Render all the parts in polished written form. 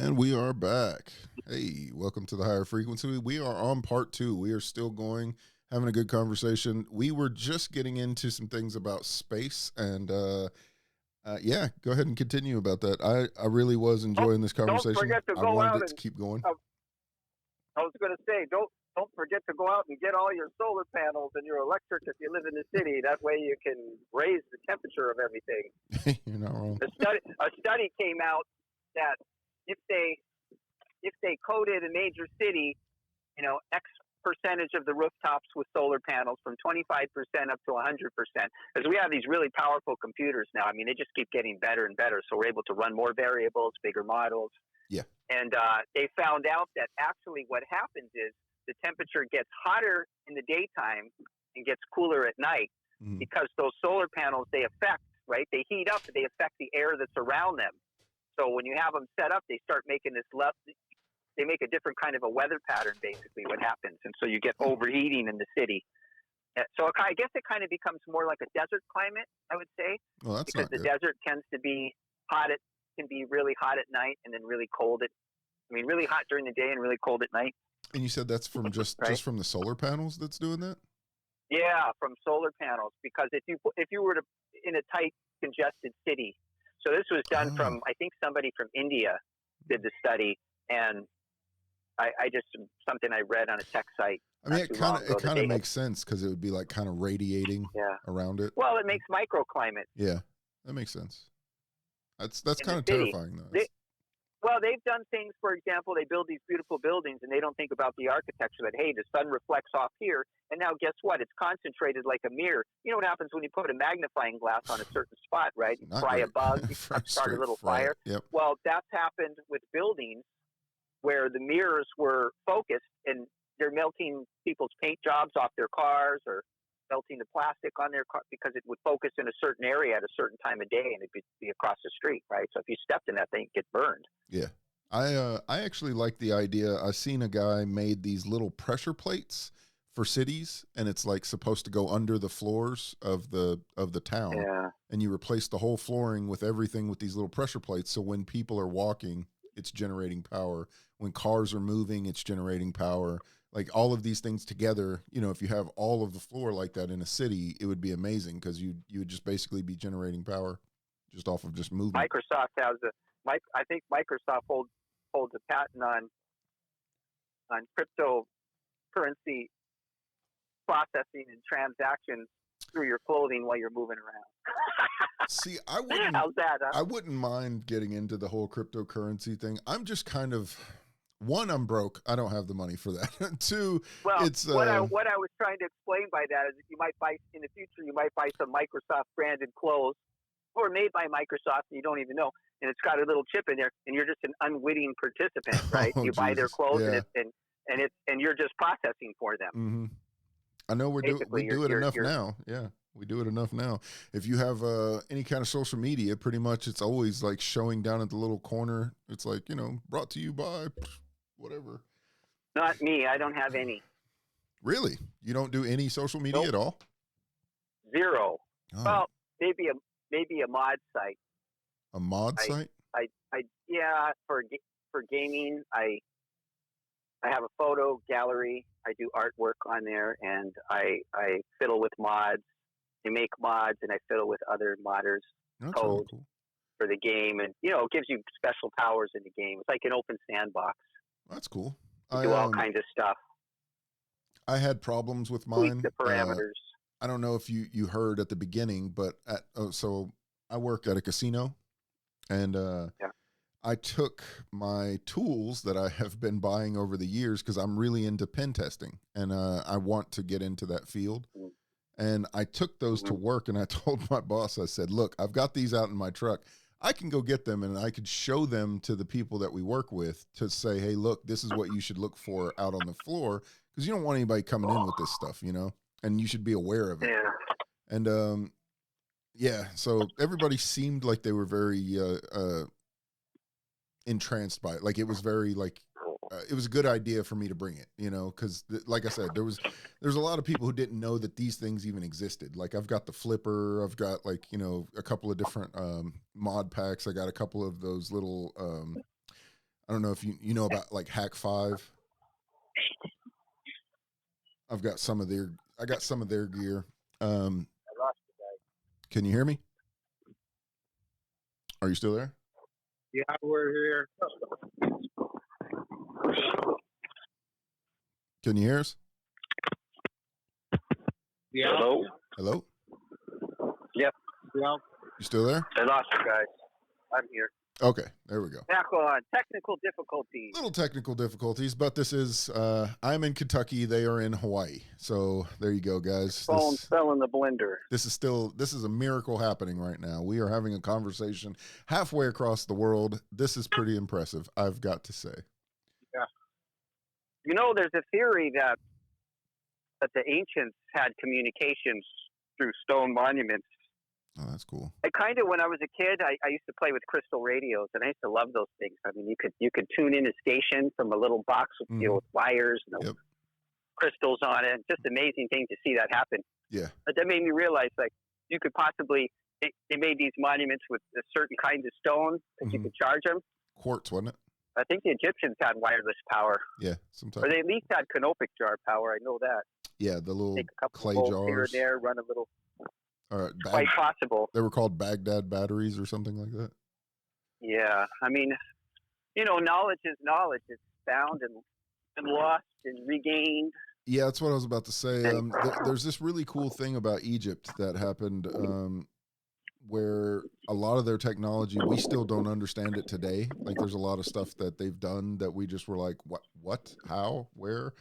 And we are back. Hey, welcome to the higher frequency. We are on part two. We are still going, having a good conversation. We were just getting into some things about space, and yeah, go ahead and continue about that. I really was enjoying this Don't conversation. forget to I go wanted out it to and keep going. I was going to say don't forget to go out and get all your solar panels and your electric if you live in the city. That way you can raise the temperature of everything. You're not wrong. A study came out that if they coated a major city, X percentage of the rooftops with solar panels from 25% up to 100%. Because we have these really powerful computers now. I mean, they just keep getting better and better. So we're able to run more variables, bigger models. Yeah. And they found out that actually what happens is the temperature gets hotter in the daytime and gets cooler at night because those solar panels, they heat up, they affect the air that's around them. So when you have them set up, they start making they make a different kind of a weather pattern, basically, what happens. And so you get overheating in the city. So I guess it kind of becomes more like a desert climate, I would say. Well, that's because not the good. desert tends to be can be really hot at night and then really cold really hot during the day and really cold at night. And you said that's from just from the solar panels that's doing that? Yeah, from solar panels. Because if you were in a tight, congested city, so this was done from, I think somebody from India did the study, and I just, something I read on a tech site. I mean, it kind of makes sense because it would be like kind of radiating around it. Well, it makes microclimate. Yeah, that makes sense. That's kind of terrifying, though. They've done things, for example, they build these beautiful buildings and they don't think about the architecture that, hey, the sun reflects off here. And now guess what? It's concentrated like a mirror. You know what happens when you put a magnifying glass on a certain spot, right? You fry a bug, you start a little fire. Yep. Well, that's happened with buildings where the mirrors were focused and they're melting people's paint jobs off their cars or melting the plastic on their car because it would focus in a certain area at a certain time of day and it'd be across the street, right? So if you stepped in that thing, it'd get burned. Yeah. I actually like the idea. I seen a guy made these little pressure plates for cities, and it's like supposed to go under the floors of the town. Yeah. And you replace the whole flooring with everything with these little pressure plates. So when people are walking, it's generating power. When cars are moving, it's generating power. Like all of these things together, if you have all of the floor like that in a city, it would be amazing because you would just basically be generating power just off of just movement. I think Microsoft holds a patent on cryptocurrency processing and transactions through your clothing while you're moving around. See, I wouldn't. How's that? Huh? I wouldn't mind getting into the whole cryptocurrency thing. I'm just kind of. One, I'm broke. I don't have the money for that. Two, it's what I was trying to explain by that is that you might buy in the future. You might buy some Microsoft branded clothes, or made by Microsoft, and you don't even know, and it's got a little chip in there, and you're just an unwitting participant, right? You buy their clothes, and you're just processing for them. Mm-hmm. I know we do it enough now. Yeah, we do it enough now. If you have any kind of social media, pretty much it's always like showing down at the little corner. It's like brought to you by. Whatever. Not me. I don't have any. Really? You don't do any social media at all? Zero. Oh. Well, maybe a mod site. A mod site? For gaming, I have a photo gallery. I do artwork on there, and I fiddle with mods. I make mods, and I fiddle with other modders' code really cool. For the game, and it gives you special powers in the game. It's like an open sandbox. That's cool. You do all kinds of stuff. I had problems with mine. Tweak the parameters. I don't know if you heard at the beginning, but so I work at a casino, and I took my tools that I have been buying over the years because I'm really into pen testing, and I want to get into that field. Mm-hmm. And I took those to work, and I told my boss, I said, "Look, I've got these out in my truck. I can go get them and I could show them to the people that we work with to say, hey, look, this is what you should look for out on the floor because you don't want anybody coming in with this stuff, and you should be aware of it." Yeah. And so everybody seemed like they were very entranced by it. Like it was very like it was a good idea for me to bring it, because like I said, there's a lot of people who didn't know that these things even existed. Like I've got the flipper, I've got a couple of different mod packs. I got a couple of those little I don't know if you know about like Hack 5. I got some of their gear. Can you hear me? Are you still there? Yeah, we're here. Can you hear us? Yeah. Hello? Yep. Yeah. You still there? I lost you guys. I'm here. Okay, there we go. Back on. Technical difficulties. Little technical difficulties, but this is, I'm in Kentucky. They are in Hawaii. So there you go, guys. Phone fell in the blender. This is a miracle happening right now. We are having a conversation halfway across the world. This is pretty impressive, I've got to say. Yeah. You know, there's a theory that the ancients had communications through stone monuments. Oh, that's cool. When I was a kid, I used to play with crystal radios, and I used to love those things. I mean, you could tune in a station from a little box with, with wires and crystals on it. Just amazing thing to see that happen. Yeah. But that made me realize, like, you could possibly they made these monuments with a certain kind of stone that you could charge them. Quartz, wasn't it? I think the Egyptians had wireless power. Yeah, sometimes. Or they at least had canopic jar power. I know that. Yeah, the little take a couple clay of jars here and there, run a little. All right, quite possible. They were called Baghdad batteries or something like that. Yeah, I mean, knowledge is knowledge. It's found and lost and regained. Yeah, that's what I was about to say. There's this really cool thing about Egypt that happened where a lot of their technology, we still don't understand it today. Like, there's a lot of stuff that they've done that we just were like, what, how, where?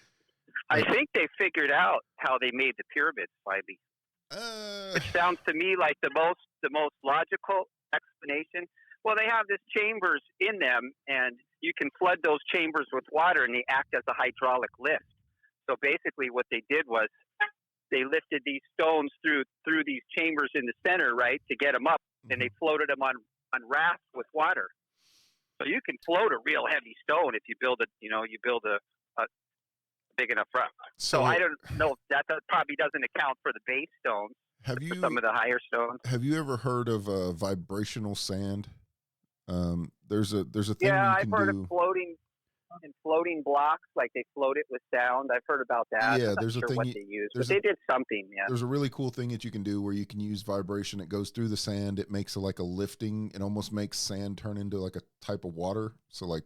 I think they figured out how they made the pyramids finally. It sounds to me like the most logical explanation. Well, they have these chambers in them, and you can flood those chambers with water, and they act as a hydraulic lift. So basically what they did was they lifted these stones through these chambers in the center, right, to get them up, and they floated them on rafts with water. So you can float a real heavy stone if you build a big enough raft. So I don't know. That probably doesn't account for the base stones. For some of the higher stones? Have you ever heard of vibrational sand? There's a thing. Yeah, I've heard of floating blocks, like they float it with sound. I've heard about that. Yeah, I'm there's not a thing. What they use, but they did something. Yeah, there's a really cool thing that you can do where you can use vibration. It goes through the sand. It makes like a lifting. It almost makes sand turn into like a type of water. So like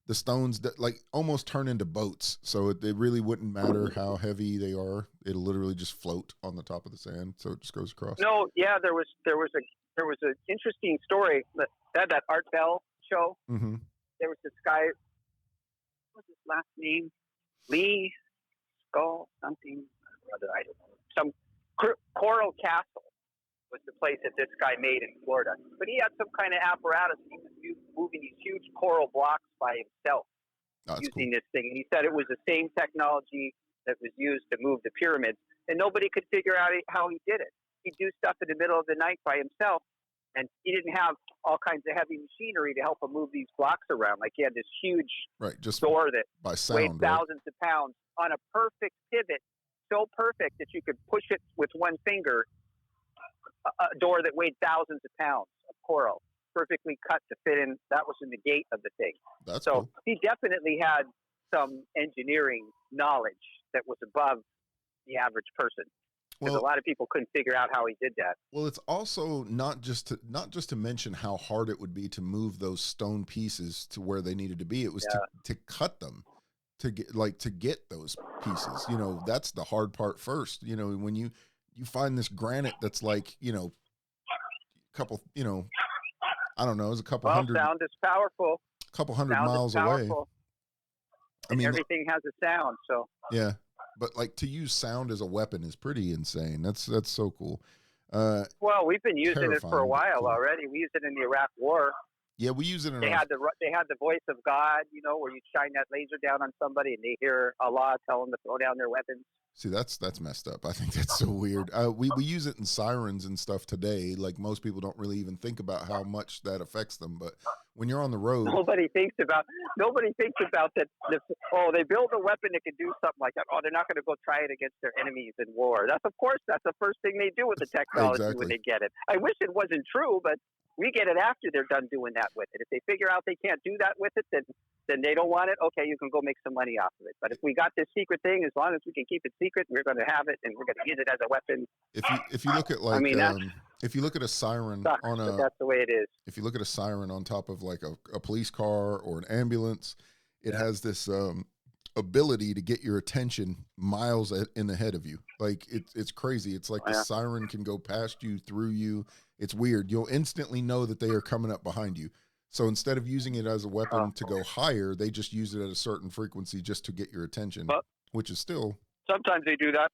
the stones that like almost turn into boats. So it really wouldn't matter how heavy they are. It'll literally just float on the top of the sand. So it just goes across. No, yeah, there was an interesting story that Art Bell show. Mm-hmm. There was this guy. What was his last name? Lee Skull something. I don't know. Some Coral Castle was the place that this guy made in Florida. But he had some kind of apparatus. He was moving these huge coral blocks by himself using this thing. And he said it was the same technology that was used to move the pyramids. And nobody could figure out how he did it. He'd do stuff in the middle of the night by himself. And he didn't have all kinds of heavy machinery to help him move these blocks around. Like he had this huge door that by sound, weighed thousands of pounds on a perfect pivot, so perfect that you could push it with one finger. A door that weighed thousands of pounds of coral, perfectly cut to fit in. That was in the gate of the thing. That's so cool. He definitely had some engineering knowledge that was above the average person. Because a lot of people couldn't figure out how he did that. Well, it's also not just to mention how hard it would be to move those stone pieces to where they needed to be. It was to cut them, to get those pieces. That's the hard part first. When you find this granite that's like, couple, I don't know, it was a couple hundred. Sound is powerful. A couple hundred miles away. I mean, everything has a sound. So yeah. But like to use sound as a weapon is pretty insane. That's so cool. Well, we've been using it for a while already. We used it in the Iraq War. Yeah, we use it in. They had the voice of God, where you shine that laser down on somebody and they hear Allah tell them to throw down their weapons. See, that's messed up. I think that's so weird. We use it in sirens and stuff today. Like most people don't really even think about how much that affects them, but when you're on the road. Nobody thinks about that. They build a weapon that can do something like that. Oh, they're not going to go try it against their enemies in war. That's the first thing they do with the technology when they get it. I wish it wasn't true, but we get it after they're done doing that with it. If they figure out they can't do that with it, then they don't want it. Okay, you can go make some money off of it. But if we got this secret thing, as long as we can keep it secret, we're going to have it and we're going to use it as a weapon. If you look at like, if you look at a siren but that's the way it is. If you look at a siren on top of like a police car or an ambulance, it has this ability to get your attention miles in ahead of you. Like it's crazy. It's like the siren can go past you, through you. It's weird. You'll instantly know that they are coming up behind you. So instead of using it as a weapon to go higher, they just use it at a certain frequency just to get your attention, which is still. Sometimes they do that.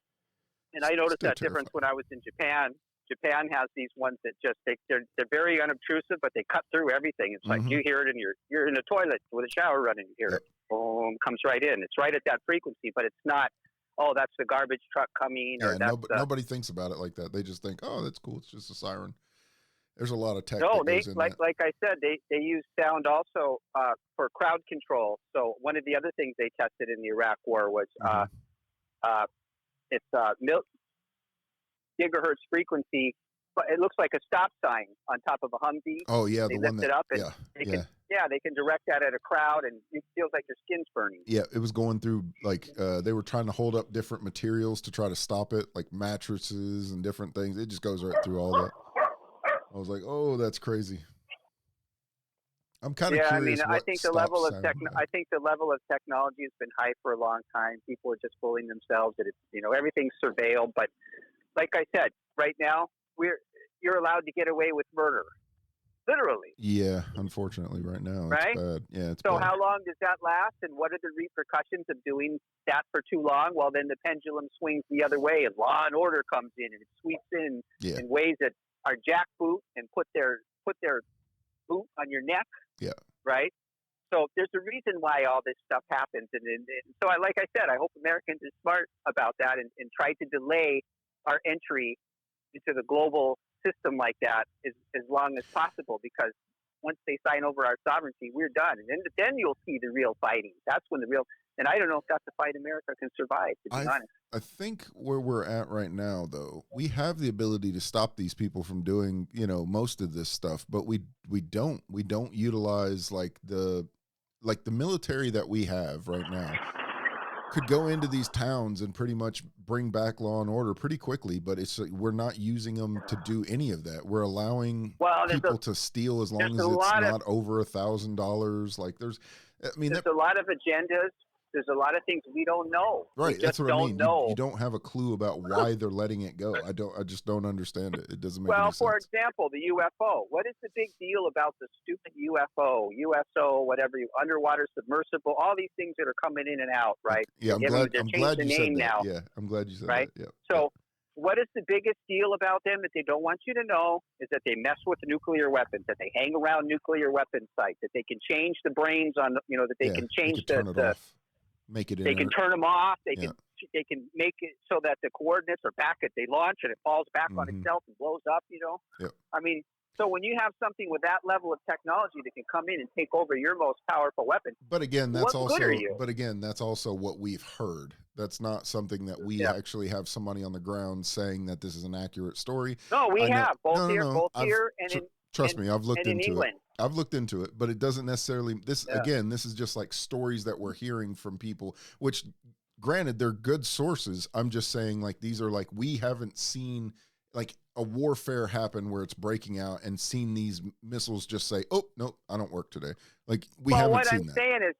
And I noticed that difference when I was in Japan. Japan has these ones that just they're very unobtrusive, but they cut through everything. It's like you hear it in you're in a toilet with a shower running, you hear it. Boom, comes right in. It's right at that frequency, but it's not. Oh, that's the garbage truck coming. Yeah, or nobody thinks about it like that. They just think, oh, that's cool. It's just a siren. There's a lot of tech. No, like I said, they use sound also for crowd control. So one of the other things they tested in the Iraq War was it's gigahertz frequency, but it looks like a stop sign on top of a Humvee. Oh yeah, they lift it up and they can direct that at a crowd, and it feels like your skin's burning. Yeah, it was going through like they were trying to hold up different materials to try to stop it, like mattresses and different things. It just goes right through all that. I was like, oh, that's crazy. I'm kind of curious. I think the level of technology has been high for a long time. People are just fooling themselves that everything's surveilled. But like I said, right now you're allowed to get away with murder, literally. Yeah, unfortunately, right now it's bad. Yeah, it's so bad. How long does that last, and what are the repercussions of doing that for too long? Well, then the pendulum swings the other way, and law and order comes in, and it sweeps in ways that are jackboot and put their boot on your neck. Yeah. Right. So there's a reason why all this stuff happens, and so like I said, I hope Americans are smart about that and try to delay our entry into the global system like that as long as possible, because once they sign over our sovereignty, we're done, and then you'll see the real fighting. That's when and I don't know if that's a fight America can survive, to be honest. I think where we're at right now, though, we have the ability to stop these people from doing, most of this stuff, but we don't utilize like the military that we have right now could go into these towns and pretty much bring back law and order pretty quickly, but we're not using them to do any of that. We're allowing people to steal as long as it's not over $1,000. Like there's a lot of agendas. There's a lot of things we don't know. Right, that's what I mean. You don't have a clue about why they're letting it go. I just don't understand it. It doesn't make any sense. Well, for example, the UFO. What is the big deal about the stupid UFO, USO, whatever, underwater submersible, all these things that are coming in and out, right? Yeah, I'm glad you said that. Yeah, I'm glad you said that. Yeah. So what is the biggest deal about them that they don't want you to know is that they mess with nuclear weapons, that they hang around nuclear weapon sites, that they can change the brains on, that they can change the make it. They can turn them off. They can make it so that the coordinates are back at they launch and it falls back on itself and blows up. Yep. I mean, so when you have something with that level of technology that can come in and take over your most powerful weapon, but again, that's also what we've heard. That's not something that we actually have somebody on the ground saying that this is an accurate story. No, we have both here and in. Trust me, I've looked into it. I've looked into it, but it doesn't necessarily. Again, this is just like stories that we're hearing from people, which, granted, they're good sources. I'm just saying, like, these are like, we haven't seen like a warfare happen where it's breaking out and seen these missiles just say, "Oh no, I don't work today." Like we haven't seen that. What I'm saying is,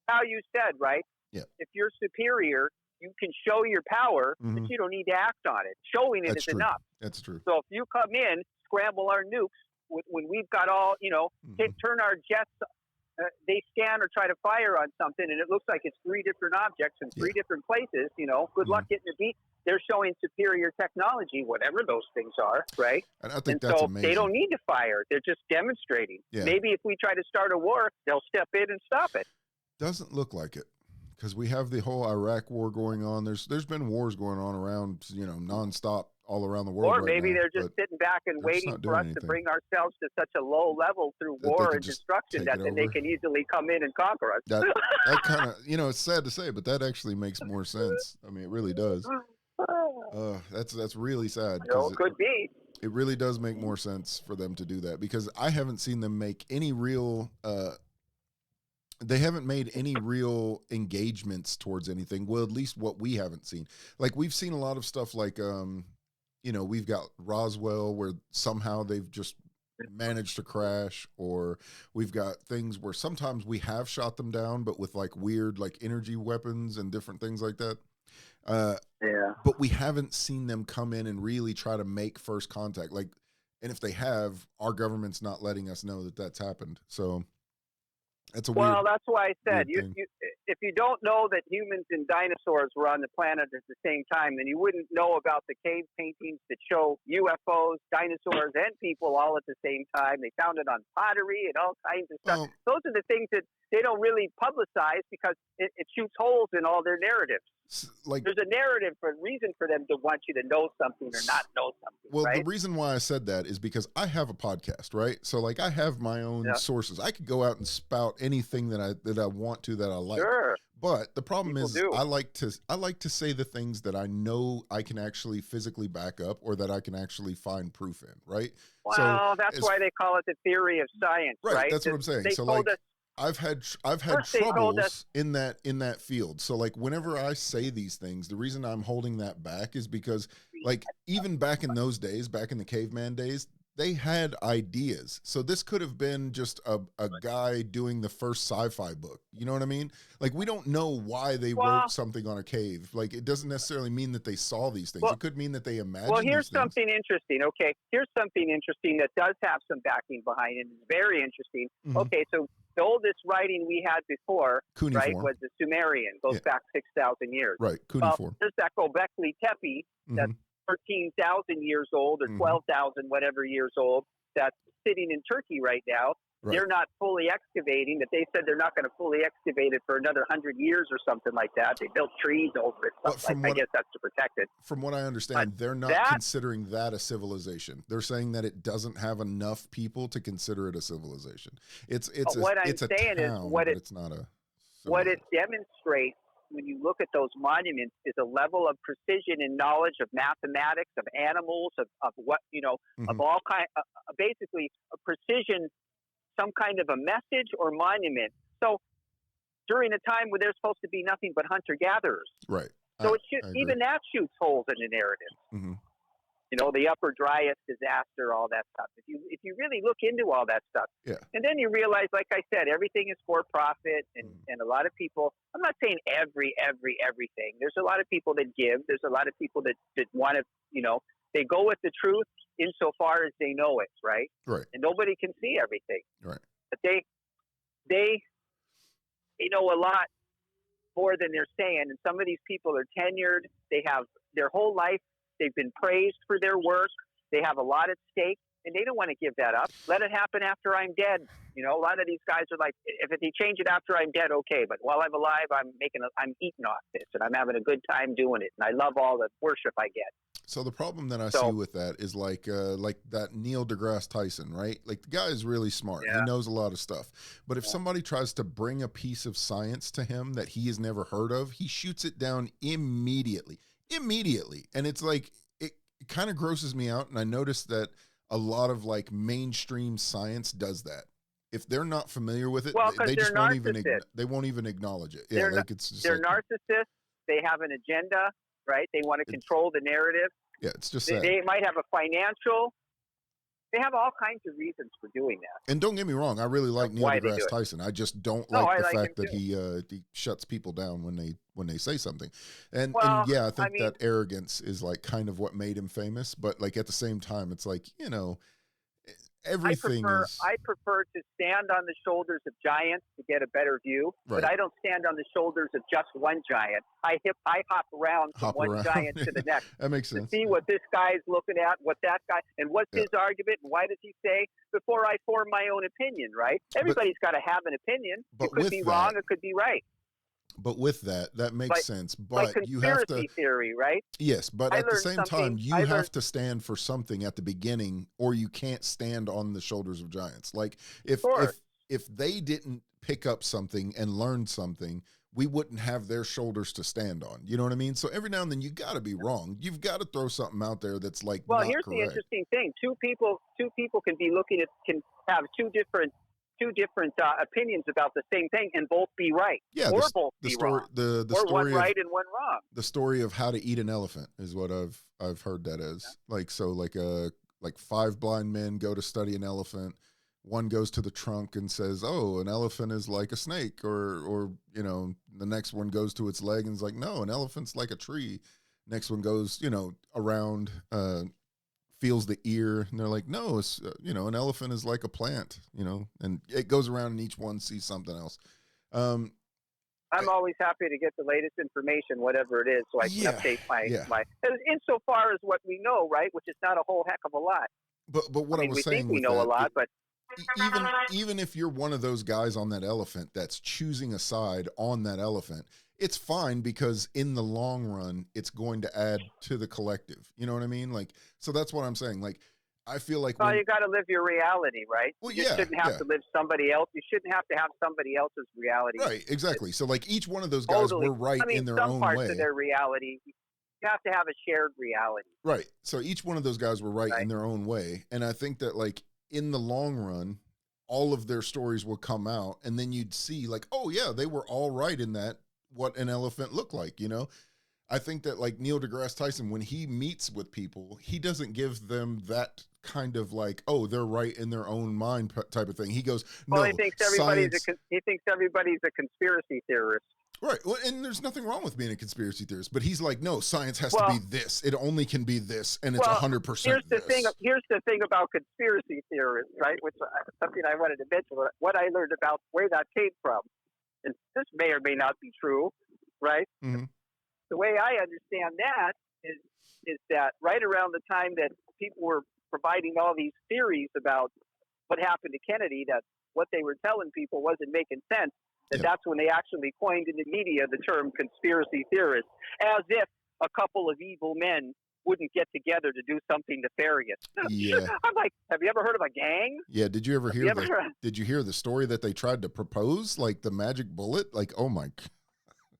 how you said, right? Yeah. If you're superior, you can show your power, but you don't need to act on it. Showing it is enough. That's true. So if you come in, scramble our nukes. When we've got all, turn our jets, they scan or try to fire on something, and it looks like it's three different objects in three different places, good luck getting a beat. They're showing superior technology, whatever those things are, right? And I think that's amazing. They don't need to fire. They're just demonstrating. Yeah. Maybe if we try to start a war, they'll step in and stop it. Doesn't look like it. Because we have the whole Iraq war going on. There's been wars going on around, nonstop all around the world. Or maybe now, they're just sitting back and waiting for us to bring ourselves to such a low level through war and destruction that then they can easily come in and conquer us. That kind of, it's sad to say, but that actually makes more sense. I mean, it really does. That's really sad. Could be. It really does make more sense for them to do that, because I haven't seen them make any real. They haven't made any real engagements towards anything. Well, at least what we haven't seen. Like, we've seen a lot of stuff like, we've got Roswell, where somehow they've just managed to crash, or we've got things where sometimes we have shot them down, but with like weird, like energy weapons and different things like that. But we haven't seen them come in and really try to make first contact. Like, and if they have, our government's not letting us know that that's happened. So that's that's why I said if you don't know that humans and dinosaurs were on the planet at the same time, then you wouldn't know about the cave paintings that show UFOs, dinosaurs, and people all at the same time. They found it on pottery and all kinds of stuff. Those are the things that they don't really publicize because it shoots holes in all their narratives. Like, there's a narrative for a reason for them to want you to know something or not know something. Well, right? The reason why I said that is because I have a podcast, right? So like, I have my own sources. I could go out and spout anything that I want to, that I like. Sure. But the problem is I like to say the things that I know I can actually physically back up, or that I can actually find proof in, right? Well, that's why they call it the theory of science, right? That's what I'm saying. So like, I've had troubles in that field. So like, whenever I say these things, the reason I'm holding that back is because, like, even back in those days, back in the caveman days, they had ideas. So this could have been just a guy doing the first sci-fi book. You know what I mean? Like, we don't know why they wrote something on a cave. Like, it doesn't necessarily mean that they saw these things. It could mean that they imagined. Well, here's something interesting. Okay, here's something interesting that does have some backing behind it. It's very interesting. Mm-hmm. Okay, so the oldest writing we had before, Cuneiform, was the Sumerian. Goes back 6,000 years. Right, Cuneiform. There's that Göbekli Tepe that's 13,000 years old, or 12,000 whatever years old, that's sitting in Turkey right now. Right. They're not fully excavating. That they said they're not going to fully excavate it for another 100 years or something like that. They built trees over it. I guess that's to protect it. From what I understand, they're not considering that a civilization. They're saying that it doesn't have enough people to consider it a civilization. It's a town, but it's not a. What it demonstrates when you look at those monuments is a level of precision and knowledge of mathematics, of animals, of what, of all kind, basically a precision, some kind of a message or monument. So during a time where there's supposed to be nothing but hunter-gatherers. Right. So even that shoots holes in the narrative. Mm-hmm. The Upper Dryas disaster, all that stuff. If you really look into all that stuff, and then you realize, like I said, everything is for profit, and a lot of people. I'm not saying everything. There's a lot of people that give. There's a lot of people that want to, they go with the truth insofar as they know it, right? Right. And nobody can see everything. Right. But they know a lot more than they're saying. And some of these people are tenured. They have their whole life. They've been praised for their work. They have a lot at stake, and they don't want to give that up. Let it happen after I'm dead. A lot of these guys are like, if they change it after I'm dead, okay. But while I'm alive, I'm eating off this, and I'm having a good time doing it, and I love all the worship I get. So the problem that I see with that is like that Neil deGrasse Tyson, right? Like, the guy is really smart. Yeah. He knows a lot of stuff. But if somebody tries to bring a piece of science to him that he has never heard of, he shoots it down immediately. And it's like, it kind of grosses me out. And I noticed that a lot of like mainstream science does that. If they're not familiar with it, they just won't even acknowledge it. Yeah, they're narcissists. They have an agenda, right? They want to control the narrative. Yeah, it's just they might have a financial. They have all kinds of reasons for doing that. And don't get me wrong, I really like Neil deGrasse Tyson. I just don't like the fact that he shuts people down when they say something. And I think that arrogance is like kind of what made him famous. But like, at the same time, it's like, everything I prefer to stand on the shoulders of giants to get a better view, but I don't stand on the shoulders of just one giant. I hop around from one giant to the next. That makes sense. To see what this guy's looking at, what that guy, and what's his argument, and why does he say, before I form my own opinion, right? Everybody's got to have an opinion. It could be wrong, it could be right. But with that, that makes sense. Like But you have to, conspiracy theory, right? yes, but I at the learned same something. time, you have to stand for something at the beginning, or you can't stand on the shoulders of giants. Like Of course. if they didn't pick up something and learn something, we wouldn't have their shoulders to stand on. You know what I mean? So every now and then you got to be wrong. You've got to throw something out there that's like Well, not here's correct. the interesting thing: two people can have two different opinions about the same thing and both be right, Yeah, or the, both the be story, wrong, the or story one right of and one wrong. the story of how to eat an elephant is what I've heard that as. Like, so like five blind men go to study an elephant. One goes to the trunk and says, "Oh, an elephant is like a snake," or you know, the next one goes to its leg and is like, "No, an elephant's like a tree." Next one goes, you know, around, feels the ear, and they're like, "No, it's you know, an elephant is like a plant," you know, and it goes around and each one sees something else. Um, I'm always happy to get the latest information, whatever it is, so I can update my insofar as what we know, right? Which is not a whole heck of a lot. But what I was we saying think we with know a that, lot, but even if you're one of those guys on that elephant that's choosing a side on that elephant, it's fine because in the long run, it's going to add to the collective. You know what I mean? Like, so that's what I'm saying. Like, I feel like you got to live your reality, right? Well, you shouldn't have to live somebody else. You shouldn't have to have somebody else's reality. Right, exactly. So like each one of those guys were right in their own way. Some parts of their reality, you have to have a shared reality. Right. So each one of those guys were right in their own way. And I think that like in the long run, all of their stories will come out and then you'd see like, oh yeah, they were all right in that, what an elephant looked like, you know? I think that like Neil deGrasse Tyson, when he meets with people, he doesn't give them that kind of like, oh, they're right in their own mind type of thing. He goes, no, he thinks everybody's a conspiracy theorist. Right. Well, and there's nothing wrong with being a conspiracy theorist, but he's like, no, science has to be this. It only can be this, and it's 100%. Here's the thing about conspiracy theorists, right? Which something I wanted to mention. What I learned about where that came from, and this may or may not be true, right? Mm-hmm. The way I understand that is that right around the time that people were providing all these theories about what happened to Kennedy, that what they were telling people wasn't making sense, that's when they actually coined in the media the term conspiracy theorist, as if a couple of evil men wouldn't get together to do something nefarious. Yeah. I'm like, have you ever heard of a gang? Yeah. Did you ever hear did you hear the story that they tried to propose, like the magic bullet? Like, oh my God.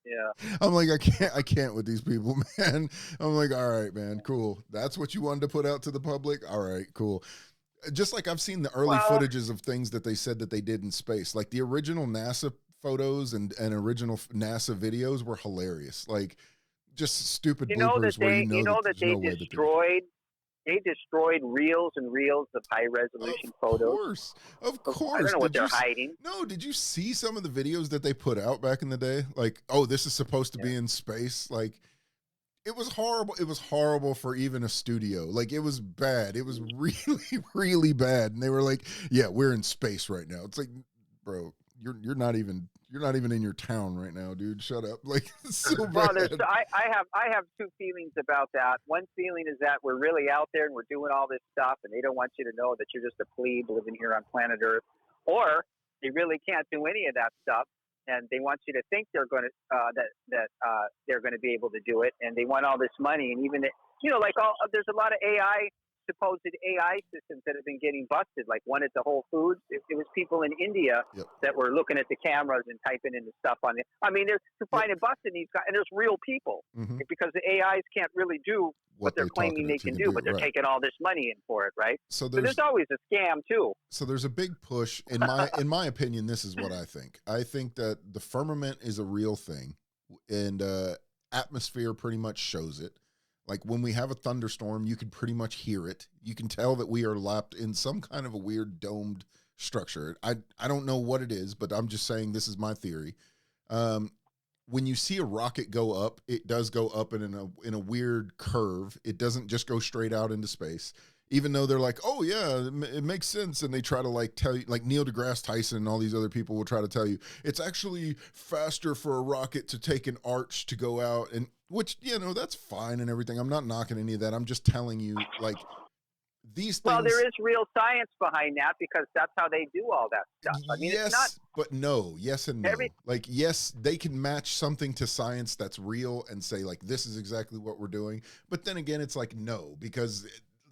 Yeah. I'm like, I can't with these people, man. I'm like, all right, man, cool. That's what you wanted to put out to the public? All right, cool. Just like I've seen the early footages of things that they said that they did in space. Like the original NASA photos and original NASA videos were hilarious. Like just stupid bloopers where they destroyed reels and reels of high resolution photos. Of course. I don't know what they're hiding. No, did you see some of the videos that they put out back in the day? Like, oh, this is supposed to be in space. Like, it was horrible. It was horrible for even a studio. Like, it was bad. It was really, really bad. And they were like, yeah, we're in space right now. It's like, bro, you're not even in your town right now, dude. Shut up. Like, it's so bad. I have two feelings about that. One feeling is that we're really out there and we're doing all this stuff, and they don't want you to know that you're just a plebe living here on planet Earth, or they really can't do any of that stuff, and they want you to think they're going to they're going to be able to do it, and they want all this money, and even there's a lot of supposed AI systems that have been getting busted. Like one at the Whole Foods, it was people in India that were looking at the cameras and typing in the stuff on it. I mean, they're finding busting these guys, and there's real people because the AIs can't really do what they're claiming they can do, but they're taking all this money in for it, right? So there's always a scam too. So there's a big push in my opinion. This is what I think. I think that the firmament is a real thing, and atmosphere pretty much shows it. Like when we have a thunderstorm, you can pretty much hear it. You can tell that we are lapped in some kind of a weird domed structure. I don't know what it is, but I'm just saying this is my theory. When you see a rocket go up, it does go up in a weird curve. It doesn't just go straight out into space. Even though they're like, oh yeah, it makes sense, and they try to like tell you, like Neil deGrasse Tyson and all these other people will try to tell you it's actually faster for a rocket to take an arch to go out, and which that's fine and everything. I'm not knocking any of that. I'm just telling you, like, these Well, things. there is real science behind that because that's how they do all that stuff. I mean, Yes, it's not but no. Yes and no. Like, yes, they can match something to science that's real and say, like, this is exactly what we're doing. But then again, it's like, no, because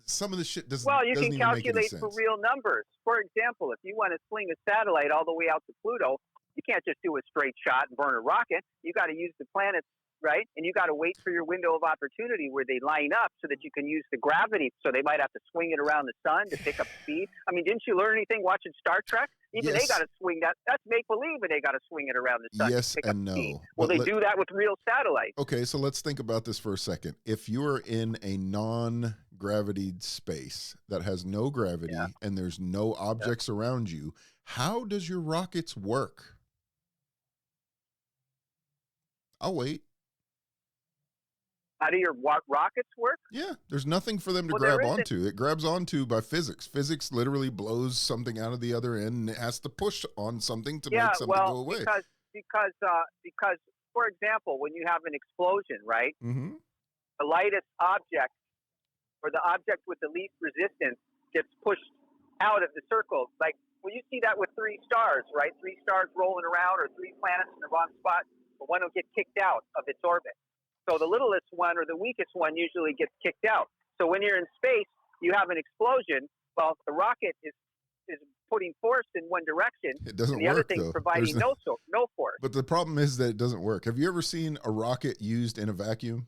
some of the shit doesn't. Well, you doesn't can even make any calculate sense. for real numbers. For example, if you want to sling a satellite all the way out to Pluto, you can't just do a straight shot and burn a rocket. You got to use the planets, right? And you got to wait for your window of opportunity where they line up so that you can use the gravity. So they might have to swing it around the sun to pick up speed. I mean, didn't you learn anything watching Star Trek? Even they got to swing that. That's make believe, and they got to swing it around the sun to pick up speed. Well, they do that with real satellites. Okay, so let's think about this for a second. If you're in a non-gravity space that has no gravity and there's no objects around you, how does your rockets work? I'll wait. How do your rockets work? Yeah, there's nothing for them to grab onto. It grabs onto by physics. Physics literally blows something out of the other end, and it has to push on something to make something go away. Because, for example, when you have an explosion, right, mm-hmm. the lightest object or the object with the least resistance gets pushed out of the circle. Like, when you see that with 3 stars, right, 3 stars rolling around or 3 planets in the wrong spot, the one will get kicked out of its orbit. So the littlest one or the weakest one usually gets kicked out. So when you're in space, you have an explosion. Well, the rocket is putting force in one direction. It doesn't and the work, other thing's though. providing no force. But the problem is that it doesn't work. Have you ever seen a rocket used in a vacuum?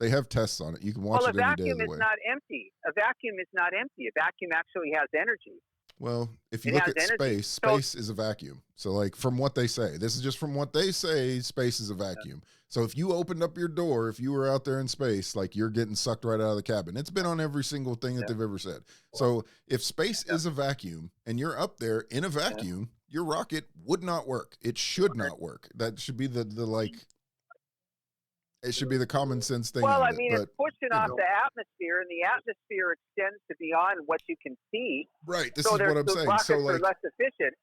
They have tests on it. You can watch it any day of the way. Well, a vacuum is not empty. A vacuum is not empty. A vacuum actually has energy. Well, if you look at space, space is a vacuum. So, like, from what they say, this is just from what they say, space is a vacuum. So if you opened up your door, if you were out there in space, like, you're getting sucked right out of the cabin. It's been on every single thing that they've ever said. So if space is a vacuum and you're up there in a vacuum, your rocket would not work. It should not work. That should be the it should be the common sense thing. Well, I mean, it's pushing off the atmosphere, and the atmosphere extends to beyond what you can see. Right. This is what I'm saying. Rockets so, like, are less efficient.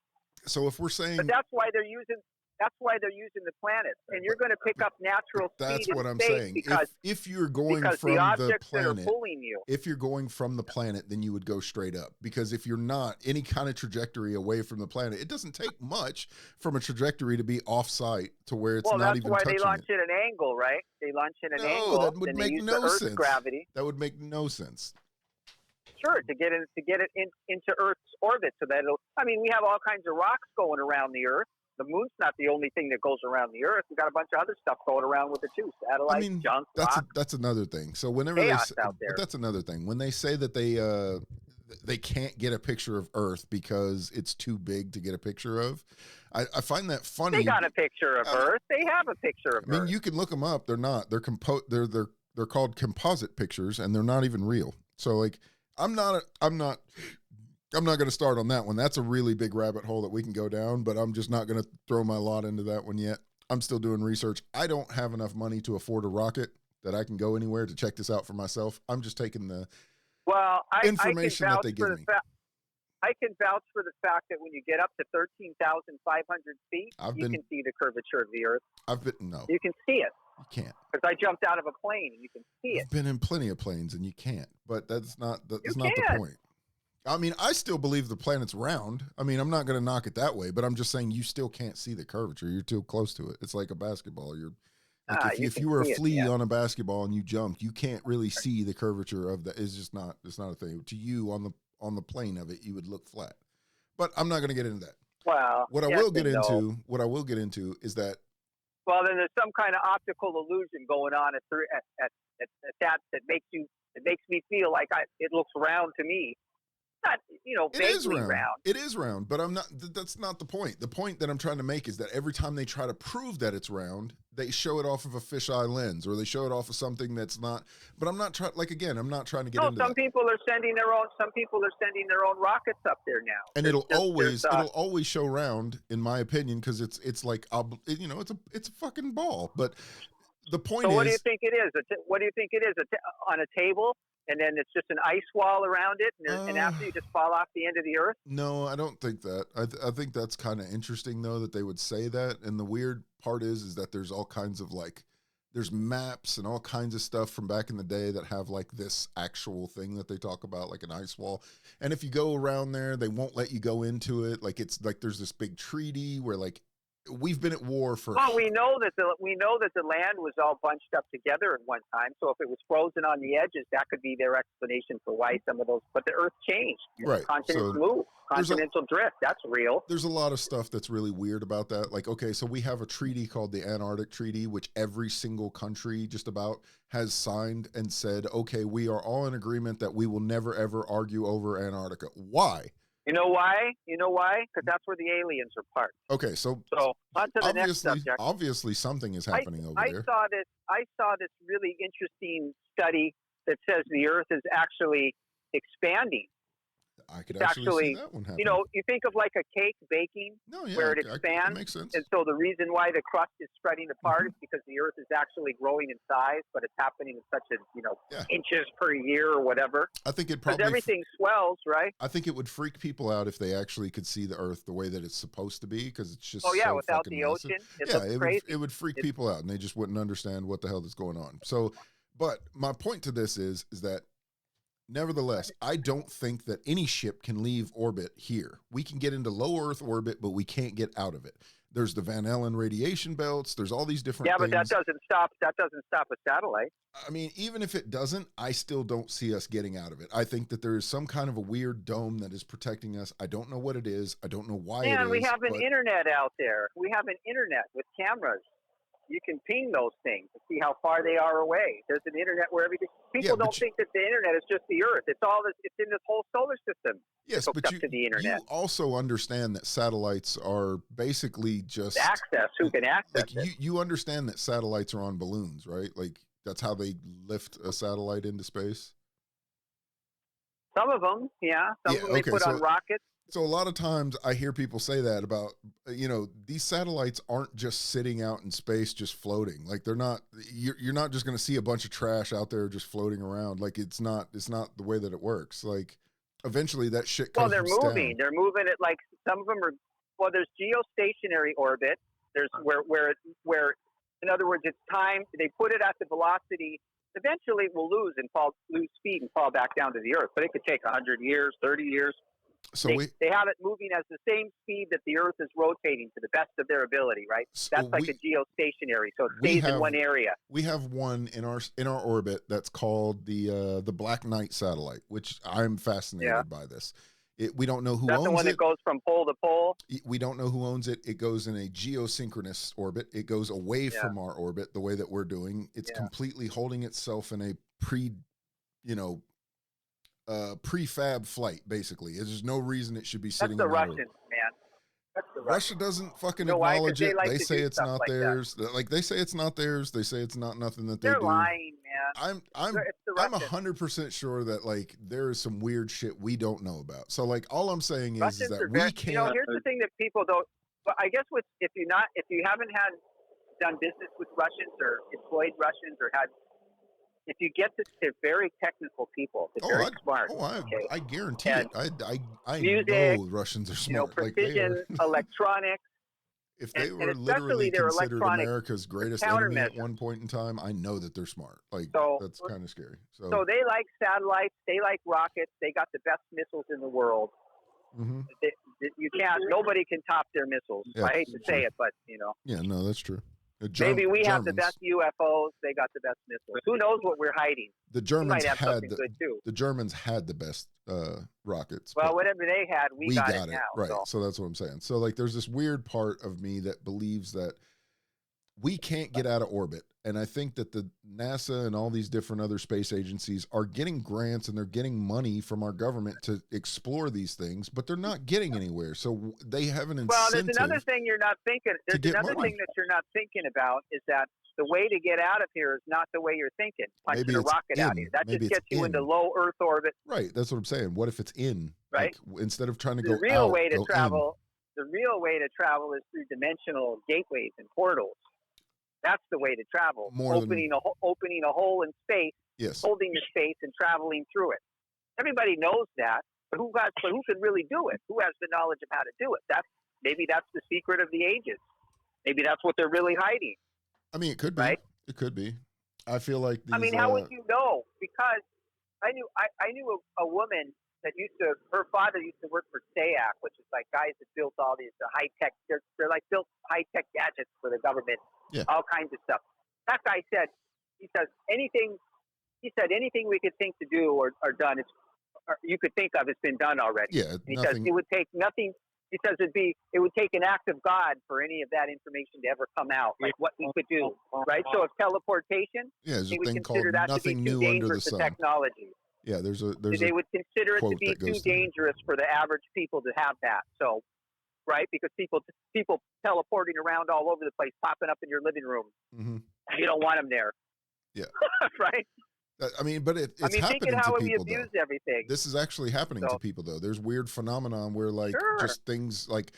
So if we're saying, but that's why they're using the planets, and you're going to pick up natural speed. That's what I'm saying. saying. Because if you're going from the objects planet, that are pulling you. If you're going from the planet, then you would go straight up. Because if you're not any kind of trajectory away from the planet, it doesn't take much from a trajectory to be off-site to where it's not even touching it. Well, that's why they launch at an angle, right? They launch at an angle. No, that would make no sense. Gravity. That would make no sense. Sure, to get it into Earth's orbit, so that it'll. I mean, we have all kinds of rocks going around the Earth. The moon's not the only thing that goes around the Earth. We've got a bunch of other stuff going around with it too. Satellites, junk, that's another thing. So whenever that's another thing. When they say that they can't get a picture of Earth because it's too big to get a picture of, I find that funny. They got a picture of Earth. They have a picture of Earth. I mean, you can look them up. They're not. They're called composite pictures, and they're not even real. So, like, I'm not going to start on that one. That's a really big rabbit hole that we can go down, but I'm just not going to throw my lot into that one yet. I'm still doing research. I don't have enough money to afford a rocket that I can go anywhere to check this out for myself. I'm just taking the information that they give me. I can vouch for the fact that when you get up to 13,500 feet, you can see the curvature of the Earth. No. You can see it. You can't. Because I jumped out of a plane and you can see it. I've been in plenty of planes and you can't. But that's not the point. I mean, I still believe the planet's round. I mean, I'm not going to knock it that way, but I'm just saying you still can't see the curvature. You're too close to it. It's like a basketball. If you were a flea on a basketball and you jumped, you can't really see the curvature of that. It's not a thing. To you on the plane of it, you would look flat. But I'm not going to get into that. Well, what I will get into is that. Well, then there's some kind of optical illusion going on at that makes me feel like it looks round to me. Not, vaguely round. It is round, but I'm not. That's not the point. The point that I'm trying to make is that every time they try to prove that it's round, they show it off of a fisheye lens, or they show it off of something that's not. But I'm not trying. Like, again, I'm not trying to get into. Some people are sending their own rockets up there now, and it'll always show round, in my opinion, because it's like it's a fucking ball. But the point is. So what do you think it is? What do you think it is? On a table? And then it's just an ice wall around it, and after you just fall off the end of the Earth? No, I don't think that. I think that's kind of interesting, though, that they would say that. And the weird part is that there's all kinds of, like, there's maps and all kinds of stuff from back in the day that have like this actual thing that they talk about, like an ice wall. And if you go around there, they won't let you go into it. Like it's like there's this big treaty where like we've been at war for. Well, we know that the land was all bunched up together at one time. So if it was frozen on the edges, that could be their explanation for why some of those. But the Earth changed. Right. Continents moved. Continental drift. That's real. There's a lot of stuff that's really weird about that. Like, okay, so we have a treaty called the Antarctic Treaty, which every single country just about has signed and said, okay, we are all in agreement that we will never ever argue over Antarctica. Why? You know why? Because that's where the aliens are parked. Okay, so on to the next subject. Obviously, something is happening over there. I saw this really interesting study that says the Earth is actually expanding. I could actually see that one happen. You think of like a cake baking, where it expands. That makes sense. And so the reason why the crust is spreading apart is because the Earth is actually growing in size, but it's happening in such inches per year or whatever. I think it probably everything swells, right? I think it would freak people out if they actually could see the Earth the way that it's supposed to be, because it's just without the massive. ocean, looks crazy. It would freak people out, and they just wouldn't understand what the hell is going on. So, but my point to this is that. Nevertheless, I don't think that any ship can leave orbit here. We can get into low Earth orbit, but we can't get out of it. There's the Van Allen radiation belts. There's all these different things. But that doesn't stop a satellite. I mean, even if it doesn't, I still don't see us getting out of it. I think that there is some kind of a weird dome that is protecting us. I don't know what it is. I don't know why it is. We have an internet out there. We have an internet with cameras. You can ping those things to see how far they are away. There's an internet where everything. People don't think that the internet is just the Earth. It's all this. It's in this whole solar system. Yes, but to the internet. You also understand that satellites are basically just access. Who can access it? You understand that satellites are on balloons, right? Like that's how they lift a satellite into space. Some of them, yeah. Some of them they put on rockets. So a lot of times I hear people say that about, these satellites aren't just sitting out in space, just floating. Like they're not, you're not just going to see a bunch of trash out there just floating around. Like it's not the way that it works. Like eventually that shit comes down. Well, they're moving. They're moving it like some of them are, there's geostationary orbit. There's where, in other words, it's time, they put it at the velocity. Eventually it will lose speed and fall back down to the Earth. But it could take 100 years, 30 years. So they have it moving at the same speed that the Earth is rotating to the best of their ability, right? That's like a geostationary, so it stays in one area. We have one in our orbit that's called the Black Knight satellite, which I'm fascinated by this. We don't know who owns it. That's the one that goes from pole to pole? We don't know who owns it. It goes in a geosynchronous orbit. It goes away from our orbit the way that we're doing. It's completely holding itself in a prefab flight, basically. There's no reason it should be sitting. That's the Russians, man. That's the Russia doesn't fucking acknowledge it. They say it's not theirs. Like they say it's not theirs. They say it's not nothing that they do. They're lying, man. I'm 100% sure that like there is some weird shit we don't know about. So like all I'm saying is that we can't. Here's the thing that people don't. But I guess if you haven't done business with Russians or employed Russians or had. If you get this, they're very technical people. They're very smart. I guarantee it. I music, know Russians are smart. Precision, electronics. If they were literally considered America's greatest enemy at one point in time, I know that they're smart. Like that's kind of scary. So they like satellites. They like rockets. They got the best missiles in the world. Mm-hmm. Nobody can top their missiles. I hate to say it, but Yeah, no, that's true. Maybe we have the best UFOs. They got the best missiles. Who knows what we're hiding? The Germans the Germans had the best rockets. Well, whatever they had, we got it now. Right. So that's what I'm saying. So like, there's this weird part of me that believes that we can't get out of orbit. And I think that the NASA and all these different other space agencies are getting grants and they're getting money from our government to explore these things, but they're not getting anywhere. So they have an incentive. Well, there's another thing you're not thinking. There's another thing that you're not thinking about is that the way to get out of here is not the way you're thinking. Punching a rocket out of here. That just gets you into low Earth orbit. Right. That's what I'm saying. What if it's in? Right. Like, instead of trying to go out, the real way to travel is through dimensional gateways and portals. That's the way to travel. Opening a hole in space, holding the space and traveling through it. Everybody knows that, but who can really do it? Who has the knowledge of how to do it? Maybe that's the secret of the ages. Maybe that's what they're really hiding. I mean, it could be. Right? It could be. I feel like I mean, these. how would you know? Because I knew a woman that her father used to work for SAAC, which is like guys that built all these high tech. They're like built high tech gadgets for the government, Yeah. all kinds of stuff. That guy said, he said anything we could think to do or done, or you could think of, has been done already. Yeah. And he says it would take nothing. He says it would take an act of God for any of that information to ever come out, like what we could do, right? So if teleportation, there's they a would thing called consider that to be nothing too new under the dangerous a sun. technology. Yeah, there's they would consider it to be too dangerous for the average people to have that. So, right, because people teleporting around all over the place, popping up in your living room, you don't want them there. Yeah, right. I mean, but it's happening think of how to we people. Abuse though. Everything. This is actually happening to people, though. There's weird phenomenon where, like, just things like,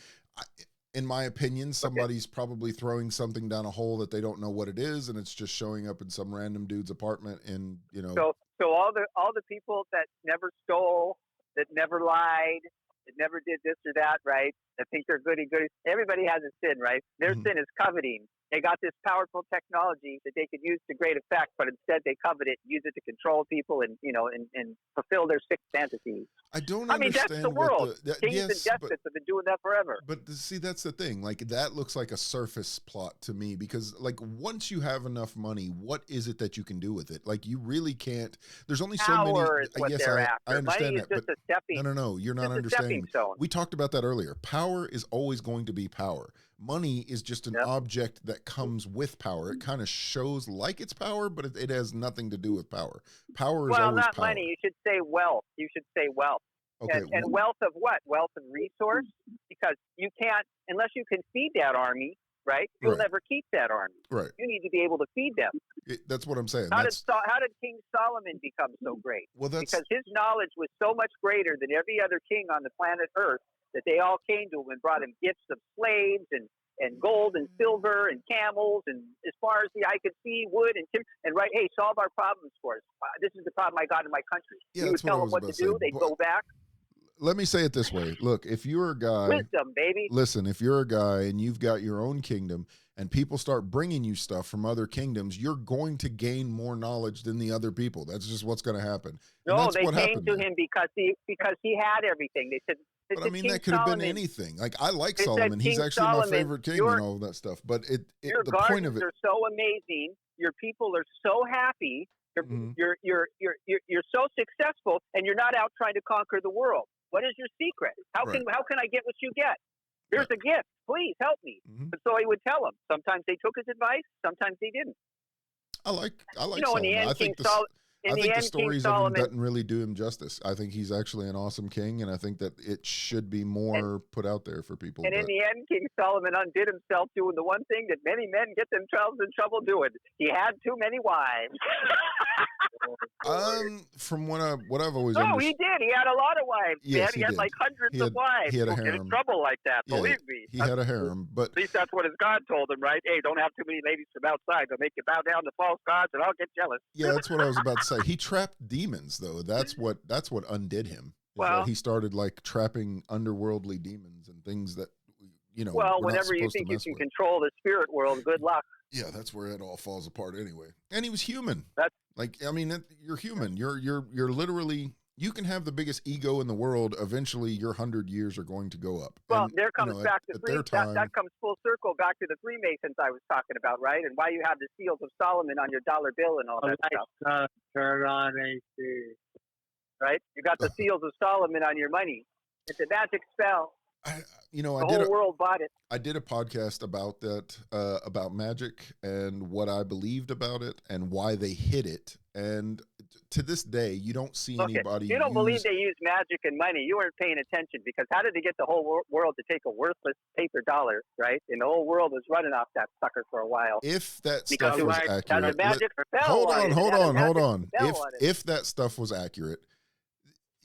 in my opinion, somebody's probably throwing something down a hole that they don't know what it is, and it's just showing up in some random dude's apartment. And so all the people that never stole, that never lied, that never did this or that, right? That think they're goody. Everybody has a sin, right? Their sin is coveting. They got this powerful technology that they could use to great effect, but instead they covet it, use it to control people, and and fulfill their sick fantasies. I don't. I mean, that's the world. Kings and despots have been doing that forever. But see, that's the thing. Like, that looks like a surface plot to me, because, like, once you have enough money, what is it that you can do with it? Like, you really can't. There's only so many. Is what yes, they're I after. understand money that. Is just a stepping. No, you're not understanding. We talked about that earlier. Power is always going to be power. Money is just an object that comes with power. It kind of shows like it's power, but it has nothing to do with power. Power is always not power. money. You should say wealth. Okay. And wealth of what? Wealth of resource? Because you can't, unless you can feed that army, right? You'll never keep that army. Right. You need to be able to feed them. That's what I'm saying. How did King Solomon become so great? Well, because his knowledge was so much greater than every other king on the planet Earth that they all came to him and brought him gifts of slaves and gold and silver and camels and, as far as the eye could see, wood and timber, and hey, solve our problems for us. This is the problem I got in my country. Yeah, you would tell them what to do. They'd go back. Let me say it this way. Look, if you're a guy, wisdom, baby. Listen, if you're a guy and you've got your own kingdom and people start bringing you stuff from other kingdoms, you're going to gain more knowledge than the other people. That's just what's going to happen. No, they came to him because he had everything. They said, but I mean, that could have been anything. Like, I like Solomon. He's actually my favorite king and all that stuff. But your the gardens point of it are so amazing. Your people are so happy. You're so successful, and you're not out trying to conquer the world. What is your secret? How can I get what you get? Here's a gift. Please help me. And so he would tell them. Sometimes they took his advice. Sometimes they didn't. I like Solomon. In the end, I think the stories of him doesn't really do him justice. I think he's actually an awesome king, and I think that it should be more put out there for people. And in the end, King Solomon undid himself doing the one thing that many men get themselves in trouble doing. He had too many wives. From what I've always understood. He did. He had a lot of wives. Yes, he had like hundreds of wives. He had a harem. Get in trouble like that. Yeah, believe me. He had a harem, but at least that's what his God told him, right? Hey, don't have too many ladies from outside. They'll make you bow down to false gods, and I'll get jealous. Yeah, that's what I was about to say. He trapped demons, though. That's what undid him. Well, he started like trapping underworldly demons and things that Well, whenever you think you can control the spirit world, good luck. Yeah, that's where it all falls apart anyway. And he was human. You're human. You're literally. You can have the biggest ego in the world. Eventually, your 100 years are going to go up. Well, there comes back to that comes full circle back to the Freemasons I was talking about, right? And why you have the seals of Solomon on your dollar bill and all that stuff. Turn on AC. Right? You got the seals of Solomon on your money. It's a magic spell. The whole world bought it. I did a podcast about that, about magic and what I believed about it and why they hid it. And to this day, you don't see anybody. You don't believe they use magic and money. You weren't paying attention, because how did they get the whole world to take a worthless paper dollar, right? And the whole world was running off that sucker for a while. If that stuff was accurate, hold on. If that stuff was accurate,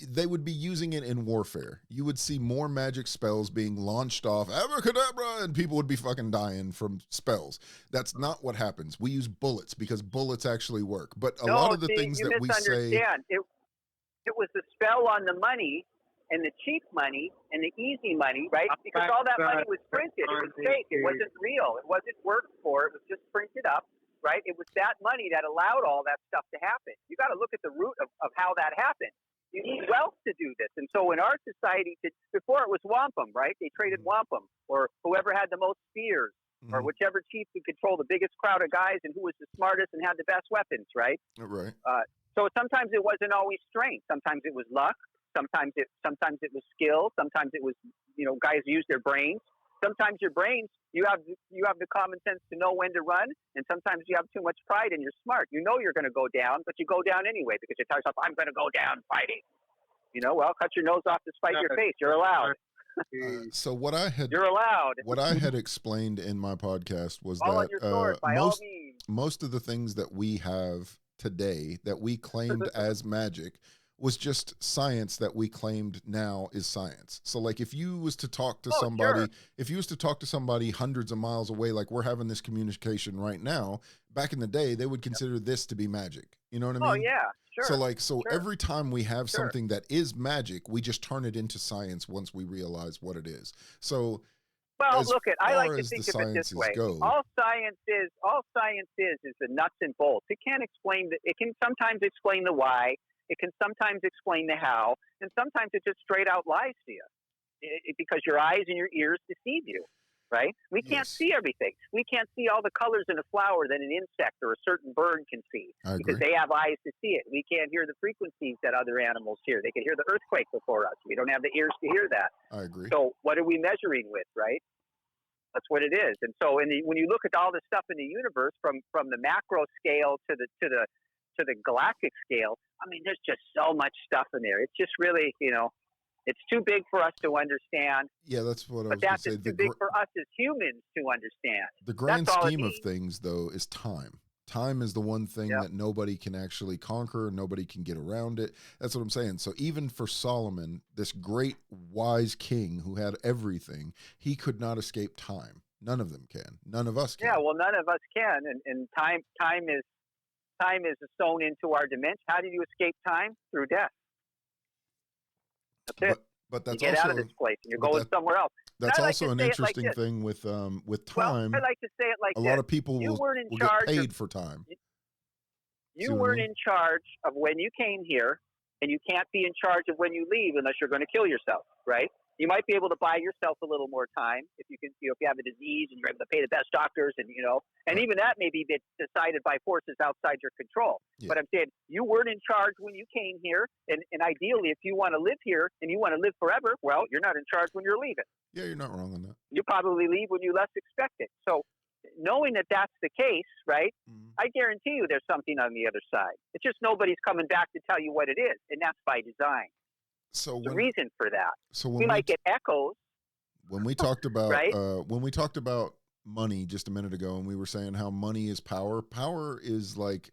they would be using it in warfare. You would see more magic spells being launched off, abracadabra, and people would be fucking dying from spells. That's not what happens. We use bullets because bullets actually work. But a lot of the things that we say... It was the spell on the money and the cheap money and the easy money, right? Because all that money was printed. It was fake. It wasn't real. It wasn't worked for. It was just printed up. right? It was that money that allowed all that stuff to happen. You got to look at the root of how that happened. You need wealth to do this. And so in our society, before it was wampum, right? They traded wampum, or whoever had the most spears, or whichever chief could control the biggest crowd of guys and who was the smartest and had the best weapons, right? Right. So sometimes it wasn't always strength. Sometimes it was luck. Sometimes it was skill. Sometimes it was, guys use their brains. Sometimes your brains, you have the common sense to know when to run, and sometimes you have too much pride and you're smart. You know you're going to go down, but you go down anyway because you tell yourself, I'm going to go down fighting. Well, cut your nose off to spite your face. You're allowed. So what I had explained in my podcast was all that sword, most of the things that we have today that we claimed as magic was just science that we claimed now is science. So like if you was to talk to somebody hundreds of miles away, like we're having this communication right now, back in the day, they would consider this to be magic. You know what I mean? Oh yeah, sure. Every time we have something that is magic, we just turn it into science once we realize what it is. So I like to think of it this way. All science is the nuts and bolts. It can't explain it can sometimes explain the why. It can sometimes explain the how, and sometimes it just straight out lies to you because your eyes and your ears deceive you, right? We can't see everything. We can't see all the colors in a flower that an insect or a certain bird can see because they have eyes to see it. We can't hear the frequencies that other animals hear. They can hear the earthquake before us. We don't have the ears to hear that. I agree. So what are we measuring with, right? That's what it is. And so when you look at all the stuff in the universe from the macro scale to the galactic scale, I mean, there's just so much stuff in there. It's just really, it's too big for us to understand. Yeah, that's what I was going to say. But that's too big for us as humans to understand. The grand scheme of things, though, is time. Time is the one thing that nobody can actually conquer. Nobody can get around it. That's what I'm saying. So even for Solomon, this great wise king who had everything, he could not escape time. None of them can. None of us can. Yeah, well, none of us can. And time is sewn into our dimension. How do you escape time? Through death. That's it. But that's you get out of this place and you're going somewhere else. That's also an interesting thing with time. Well, I like to say it like a lot of people will get paid for time. You weren't in charge of when you came here, and you can't be in charge of when you leave unless you're going to kill yourself, right? You might be able to buy yourself a little more time if you can, if you have a disease and you're able to pay the best doctors, and even that may be decided by forces outside your control. Yeah. But I'm saying you weren't in charge when you came here, and ideally, if you want to live here and you want to live forever, well, you're not in charge when you're leaving. Yeah, you're not wrong on that. You probably leave when you less expect it. So knowing that that's the case, right, I guarantee you there's something on the other side. It's just nobody's coming back to tell you what it is, and that's by design. So the reason for that. So we might get echoes. When we talked about when we talked about money just a minute ago, and we were saying how money is power. Power is like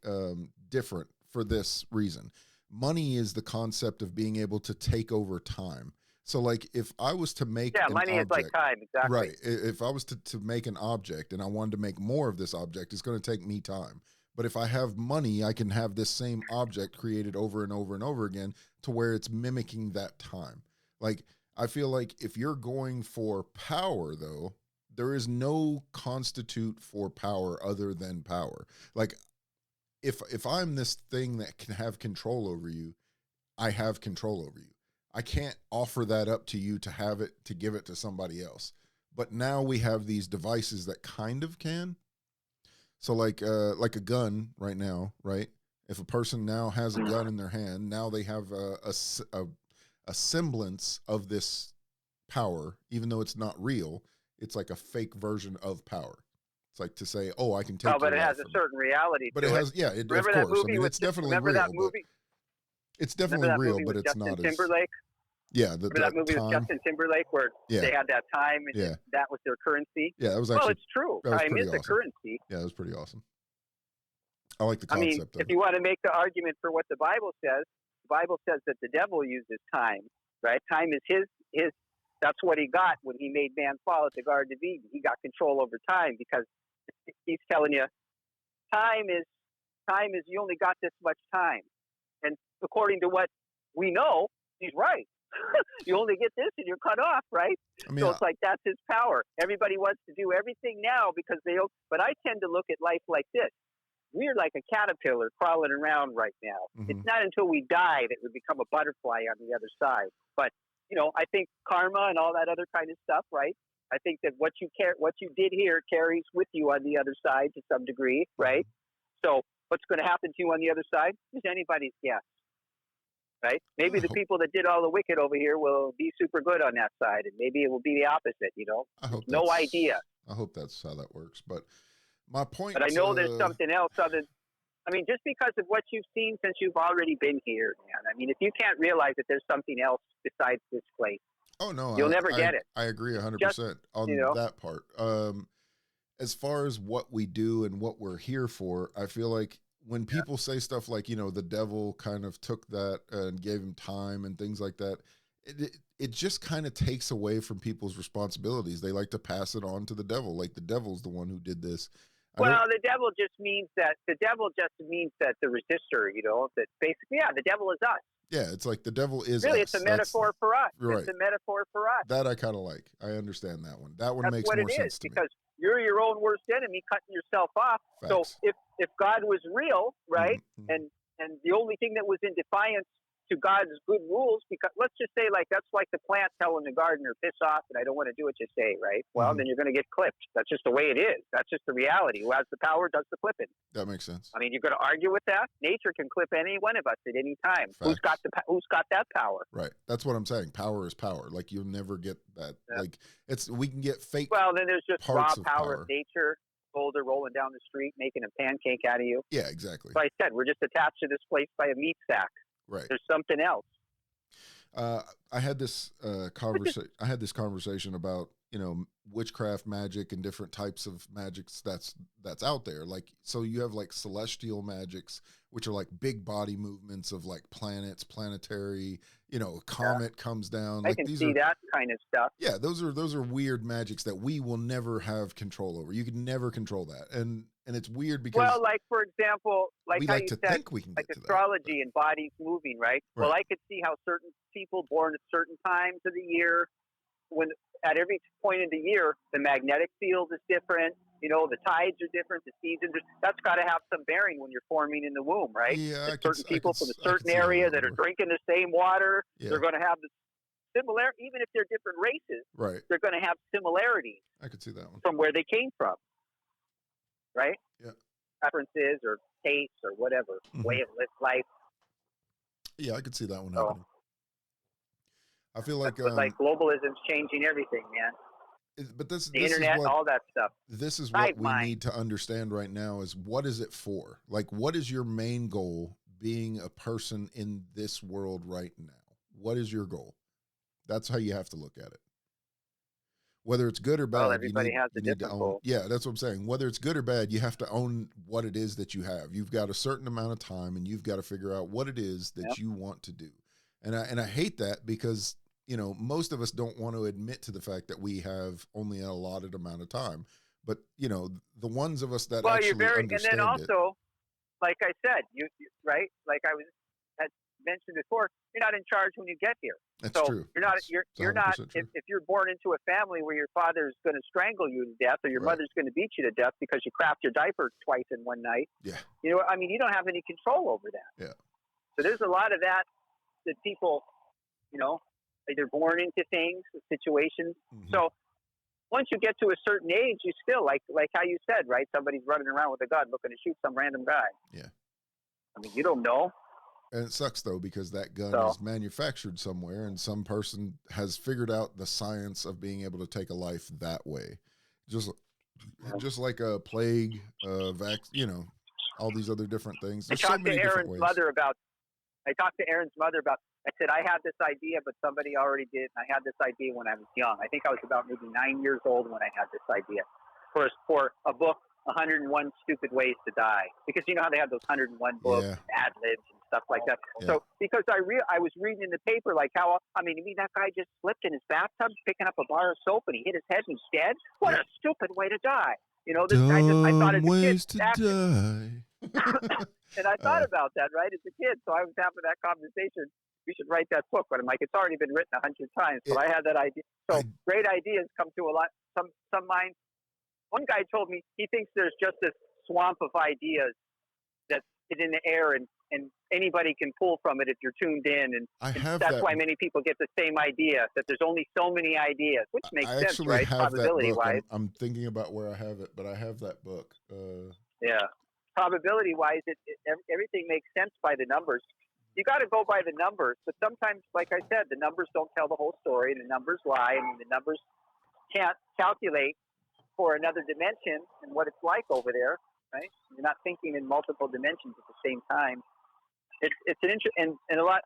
different for this reason. Money is the concept of being able to take over time. So like if I was to make money is like time, exactly. Right. If I was to make an object and I wanted to make more of this object, it's going to take me time. But if I have money, I can have this same object created over and over and over again to where it's mimicking that time. Like, I feel like if you're going for power, though, there is no constitute for power other than power. Like, if I'm this thing that can have control over you, I have control over you. I can't offer that up to you to give it to somebody else. But now we have these devices that kind of can. So like a gun right now, right? If a person now has a gun in their hand, now they have a semblance of this power, even though it's not real. It's like a fake version of power. It's like to say, "Oh, I can take." Oh, but it has a certain reality. But it has, yeah, of course. I mean, it's definitely real. That movie? It's definitely real, but it's not as Timberlake. Yeah, remember that movie with Justin Timberlake where they had that time and that was their currency? Yeah, that was actually. Well, it's true. Time is the currency. Yeah, it was pretty awesome. I like the concept. I mean, if you want to make the argument for what the Bible says that the devil uses time, right? Time is his. That's what he got when he made man fall at the Garden of Eden. He got control over time because he's telling you, time is you only got this much time, and according to what we know, he's right. You only get this and you're cut off, right? I mean, so it's like that's his power. Everybody wants to do everything now because but I tend to look at life like this. we're like a caterpillar crawling around right now. Mm-hmm. It's not until we die that we become a butterfly on the other side. But, I think karma and all that other kind of stuff, right? I think that what you did here carries with you on the other side to some degree, right? So what's going to happen to you on the other side is anybody's guess, right? Maybe the people that did all the wicked over here will be super good on that side, and maybe it will be the opposite, No idea. I hope that's how that works. But my point. But I know there's something else just because of what you've seen since you've already been here, man. If you can't realize that there's something else besides this place, oh no, you'll never get it. I agree 100% on that part. As far as what we do and what we're here for, I feel like when people say stuff like, the devil kind of took that and gave him time and things like that, it just kind of takes away from people's responsibilities. They like to pass it on to the devil. Like the devil's the one who did this. Well, the devil just means that the resistor, that basically, the devil is us. Yeah, it's like the devil is really, us. It's a metaphor for us. Right. It's a metaphor for us. That I kind of like. I understand that one. That one That's makes what more it sense is, to me. because you're your own worst enemy, cutting yourself off. Facts. So if God was real, right, mm-hmm. and the only thing that was in defiance to God's good rules, because let's just say that's like the plant telling the gardener, piss off, and I don't want to do what you say, right? Well, then you're going to get clipped. That's just the way it is. That's just the reality. Who has the power does the clipping. That makes sense. You're going to argue with that? Nature can clip any one of us at any time. Facts. Who's got that power? Right. That's what I'm saying. Power is power. Like you'll never get that. Yeah. Like we can get fake. Well, then there's just raw power of nature. Boulder rolling down the street, making a pancake out of you. Yeah, exactly. So I said we're just attached to this place by a meat sack. Right. There's something else. I had this conversation about witchcraft magic and different types of magics that's out there. Like, so you have like celestial magics, which are like big body movements of like planets, planetary. A comet comes down. I can see that kind of stuff. Yeah, those are weird magics that we will never have control over. You can never control that, and it's weird because like for example, like we how like you to said, think we can like get to astrology and bodies moving, right? Well, I could see how certain people born at certain times of the year, when at every point of the year, the magnetic field is different. The tides are different. The seasons. That's got to have some bearing when you're forming in the womb, right? Yeah, certain people from a certain area that are drinking the same water, they're going to have the similar, even if they're different races. Right. They're going to have similarities. I could see that one from where they came from. Right. Yeah. Preferences or tastes or whatever way of life. Yeah, I could see that one happening. I feel like globalism's changing everything, man. But the internet, all that stuff. This is what we need to understand right now is what is it for? Like, what is your main goal being a person in this world right now? What is your goal? That's how you have to look at it. Whether it's good or bad, well, everybody has a different goal. Yeah, that's what I'm saying. Whether it's good or bad, you have to own what it is that you have. You've got a certain amount of time, and you've got to figure out what it is that you want to do. And I hate that because most of us don't want to admit to the fact that we have only an allotted amount of time. But the ones of us that actually understand and then also, like I said, you right, like I had mentioned before, you're not in charge when you get here. That's so true. You're not. You're not. If you're born into a family where your father's going to strangle you to death, or your mother's going to beat you to death because you crapped your diaper twice in one night. Yeah. You don't have any control over that. Yeah. So there's a lot of that people, they're born into things, situations. Mm-hmm. So once you get to a certain age, you still like how you said, right? Somebody's running around with a gun looking to shoot some random guy. Yeah. You don't know. And it sucks though, because that gun is manufactured somewhere and some person has figured out the science of being able to take a life that way. Just like a plague, all these other different things. There's so many different ways. I talked to Aaron's mother about, I said, I had this idea, but somebody already did. And I had this idea when I was young. I think I was about maybe 9 years old when I had this idea for a book, 101 Stupid Ways to Die. Because you know how they have those 101 books, ad libs and stuff like that. Yeah. So because I was reading in the paper, like how, that guy just slipped in his bathtub picking up a bar of soap and he hit his head and he's dead. What a stupid way to die. This guy I thought as a ways kid, to die. And I thought about that, right, as a kid. So I was having that conversation. We should write that book. But I'm like, it's already been written 100 times. But I had that idea. So great ideas come to a lot. Some minds. One guy told me he thinks there's just this swamp of ideas it in the air, and anybody can pull from it if you're tuned in. And that's why many people get the same idea, that there's only so many ideas, which makes sense, right? Probability-wise. I'm thinking about where I have it, but I have that book. Yeah. Probability-wise, everything makes sense by the numbers. You got to go by the numbers, but sometimes, like I said, the numbers don't tell the whole story. The numbers lie, and the numbers can't calculate for another dimension and what it's like over there, right? You're not thinking in multiple dimensions at the same time. It's an and a lot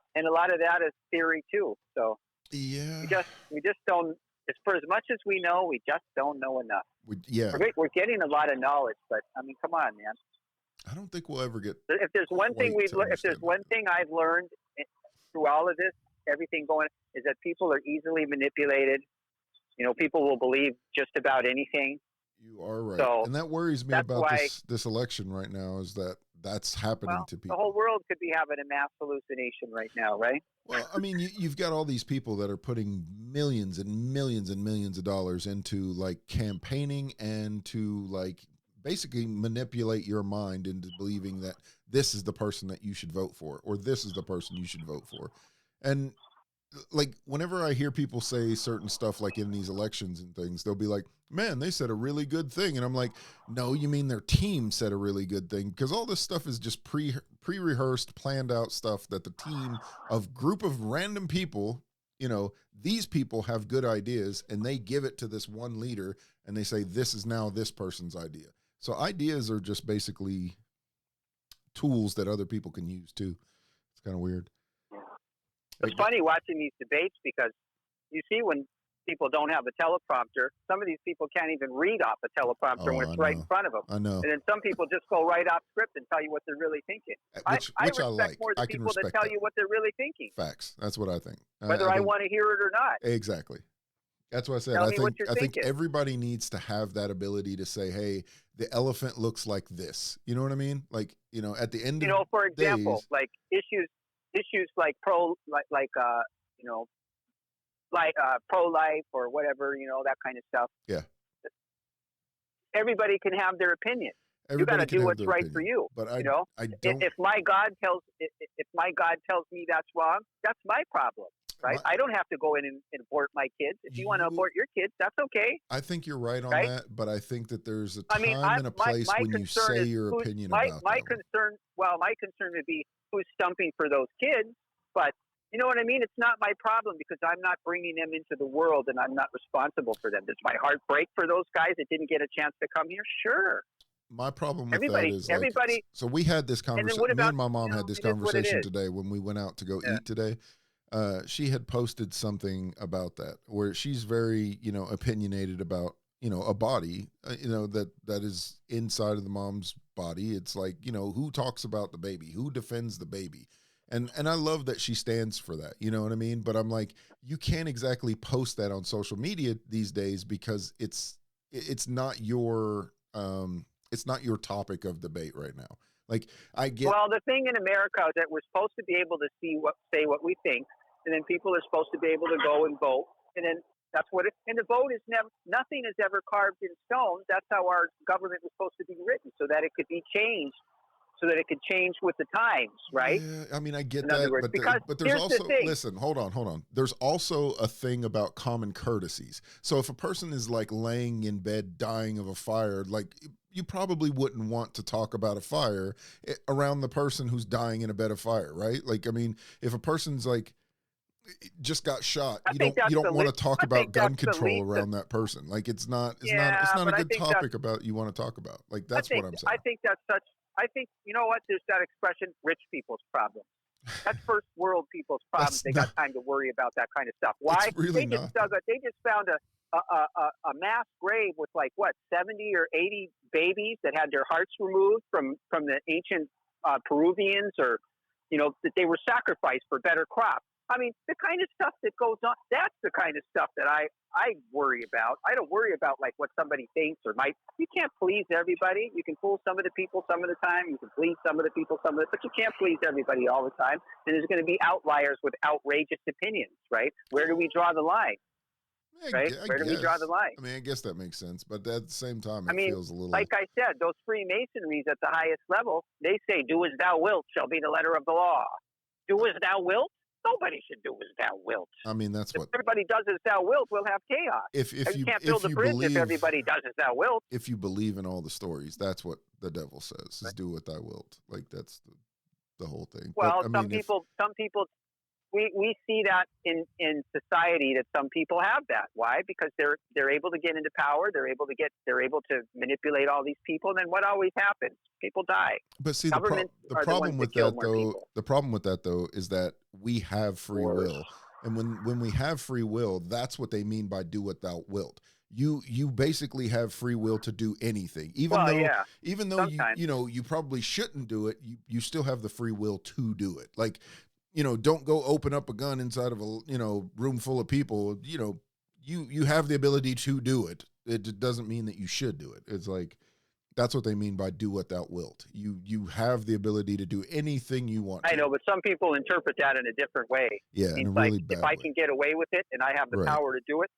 of that is theory too. So yeah, we just don't. For as much as we know, we just don't know enough. We're getting a lot of knowledge, but I mean, come on, man. I don't think we'll ever get. If there's one thing I've learned through all of this, everything going, is that people are easily manipulated. You know, people will believe just about anything. You are right, so and that worries me about this election right now. Is that's happening to people? The whole world could be having a mass hallucination right now, right? Well, I mean, you've got all these people that are putting millions and millions and millions of dollars into like campaigning and to like basically manipulate your mind into believing that this is the person that you should vote for, or this is the person you should vote for. And like, whenever I hear people say certain stuff, like in these elections and things, they'll be like, man, they said a really good thing. And I'm like, no, you mean their team said a really good thing? Because all this stuff is just pre-rehearsed, planned out stuff that the team of group of random people, you know, these people have good ideas and they give it to this one leader and they say, this is now this person's idea. So ideas are just basically tools that other people can use too. It's kind of weird. It's funny watching these debates because you see when people don't have a teleprompter, some of these people can't even read off a teleprompter when it's right in front of them. I know. And then some people just go right off script and tell you what they're really thinking. I respect more the people that tell you what they're really thinking. Facts. That's what I think. Whether I want to hear it or not. Exactly. That's what I said. I think everybody needs to have that ability to say, hey, the elephant looks like this. You know what I mean? Like, you know, at the end of for example, days, like issues like pro-life or whatever, you know, that kind of stuff. Yeah. Everybody can have their opinion. You got to do what's right for you. But I don't. If my God tells me that's wrong, that's my problem, right? I don't have to go in and abort my kids. If you want to abort your kids, that's okay. I think you're right on that, but I think that there's a time and a place when you say your opinion about them. My concern would be who's stumping for those kids, but you know what I mean? It's not my problem because I'm not bringing them into the world and I'm not responsible for them. Does my heart break for those guys that didn't get a chance to come here? Sure. My problem with that is so we had this conversation. Me and my mom had this conversation today when we went out to go eat today. She had posted something about that where she's very, you know, opinionated about, you know, a body, you know, that is inside of the mom's body. It's like, you know, who talks about the baby, who defends the baby. And I love that she stands for that. You know what I mean? But I'm like, you can't exactly post that on social media these days because it's not your topic of debate right now. Like Well, the thing in America is that we're supposed to be able to say what we think, and then people are supposed to be able to go and vote, and then that's what it. And the vote is nothing is ever carved in stone. That's how our government was supposed to be written, so that it could be changed. So that it could change with the times, right? Yeah, I mean, I get that, but there's also, listen, hold on. There's also a thing about common courtesies. So if a person is like laying in bed dying of a fire, like you probably wouldn't want to talk about a fire around the person who's dying in a bed of fire, right? Like, I mean, if a person's like just got shot, you don't want to talk about gun control around that person. Like it's not a good topic about you want to talk about. Like that's what I'm saying. I think, you know what, there's that expression, rich people's problems. That's first world people's problems. They got time to worry about that kind of stuff. Why? They just found a mass grave with like, 70 or 80 babies that had their hearts removed from the ancient Peruvians, or, you know, that they were sacrificed for better crops. I mean, the kind of stuff that goes on, that's the kind of stuff that I worry about. I don't worry about like what somebody thinks or might. You can't please everybody. You can fool some of the people some of the time. You can please some of the people but you can't please everybody all the time. And there's going to be outliers with outrageous opinions, right? Where do we draw the line? right? Where do we draw the line? I mean, I guess that makes sense, but at the same time, I mean, feels a little. Like I said, those Freemasonries at the highest level, they say, "Do as thou wilt shall be the letter of the law." Do as thou wilt. Nobody should do as thou wilt. I mean, that's what. If everybody does as thou wilt, we'll have chaos. If you can't build a bridge if everybody does as thou wilt. If you believe in all the stories, that's what the devil says: is do what thou wilt. Like that's the whole thing. Well, but, some people, we see that in society that some people have that. Why? Because they're able to get into power. They're able to manipulate all these people. And then what always happens? People die. But see, the problem with that though, the problem with that though is that we have free will, and when we have free will, that's what they mean by do what thou wilt. You basically have free will to do anything, even though you probably shouldn't do it. You still have the free will to do it. Like, don't go open up a gun inside of a room full of people. You have the ability to do it. It doesn't mean that you should do it. It's like that's what they mean by do what thou wilt. You have the ability to do anything you want. I know, but some people interpret that in a different way. Yeah, in a really bad if I can get away with it and I have the power to do it,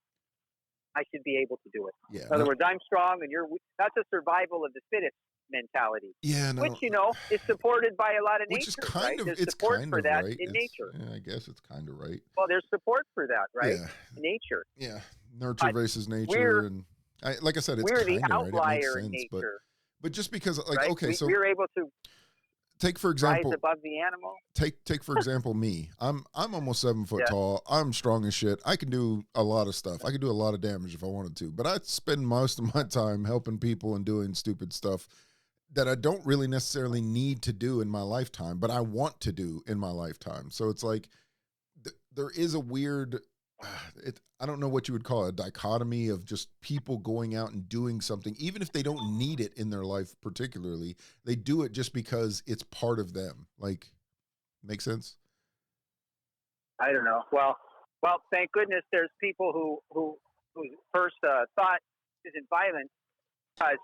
I should be able to do it. Yeah, in other words, I'm strong and you're weak. That's a survival of the fittest mentality. Yeah, no. Which is supported by a lot of nature. Which is kind of There's it's support kind for of that right. in nature. Yeah, I guess it's kind of right. Well, there's support for that, right? Yeah. In nature. Yeah, nurture versus nature, and like I said, it's we're the kind of right. outlier It makes in sense, nature. But just because, so we're able to take for example rise above the animal. Take for example me. I'm almost 7 foot tall. I'm strong as shit. I can do a lot of stuff. I can do a lot of damage if I wanted to. But I spend most of my time helping people and doing stupid stuff that I don't really necessarily need to do in my lifetime, but I want to do in my lifetime. So it's like there is a weird, I don't know what you would call it, a dichotomy of just people going out and doing something, even if they don't need it in their life particularly, they do it just because it's part of them. Like, make sense? I don't know. Well, thank goodness there's people whose first thought isn't violence, because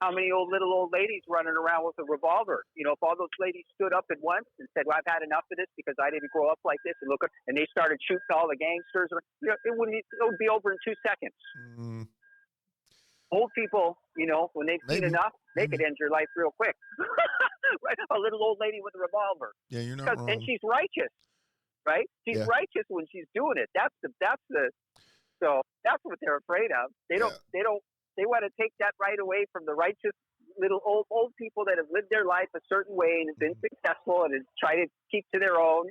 how many little old ladies running around with a revolver? If all those ladies stood up at once and said, "Well, I've had enough of this because I didn't grow up like this," and they started shooting all the gangsters, it would be over in 2 seconds. Mm. Old people, when they've seen enough, they could end your life real quick. Right? A little old lady with a revolver. Yeah, you're not wrong. And she's righteous, right? She's righteous when she's doing it. So that's what they're afraid of. They want to take that right away from the righteous little old people that have lived their life a certain way and have been successful and have tried to keep to their own,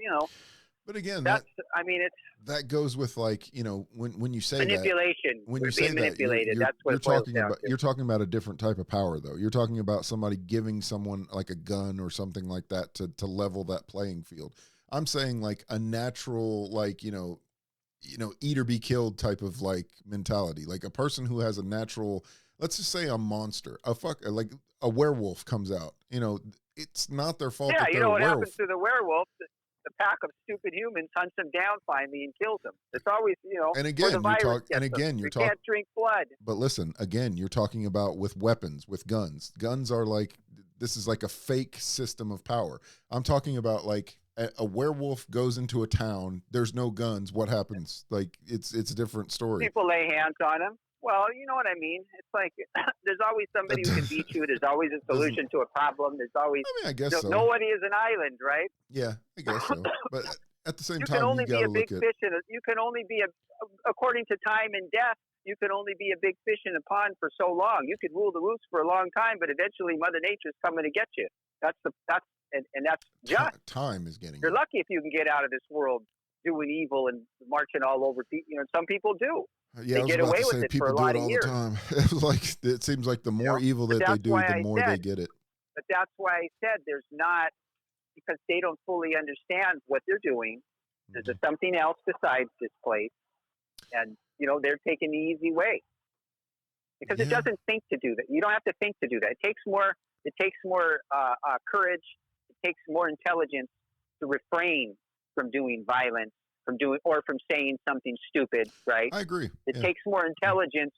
But again, that goes with when you say manipulation. When you say manipulated, that, that's what you're talking about a different type of power, though. You're talking about somebody giving someone like a gun or something like that to level that playing field. I'm saying like a natural, eat or be killed type of mentality, like a person who has a natural, let's just say a monster, like a werewolf comes out, it's not their fault. Yeah, that what happens to the werewolf? The pack of stupid humans hunts them down finally and kills them. It's always, and again, you can't drink blood. But listen, again, you're talking about with weapons, with guns. Guns are this is like a fake system of power. I'm talking about a werewolf goes into a town. There's no guns. What happens? It's a different story. People lay hands on them. Well, you know what I mean. It's like there's always somebody who can beat you. There's always a solution to a problem. There's always. I guess so. Nobody is an island, right? Yeah, I guess so. But at the same time, you can only be a big fish you can only be according to time and death. You can only be a big fish in a pond for so long. You could rule the roost for a long time, but eventually Mother Nature's coming to get you. That's just. Time is getting. You're lucky if you can get out of this world doing evil and marching all over. Some people do. Yeah, they get away with it for a lot of years. Time. It seems like the more evil that they do, the more they get it. But that's why I said there's not, because they don't fully understand what they're doing. There's something else besides this place, and they're taking the easy way because it doesn't think to do that. You don't have to think to do that. It takes more. It takes more courage. It takes more intelligence to refrain from doing violence, from saying something stupid. Right? I agree. It takes more intelligence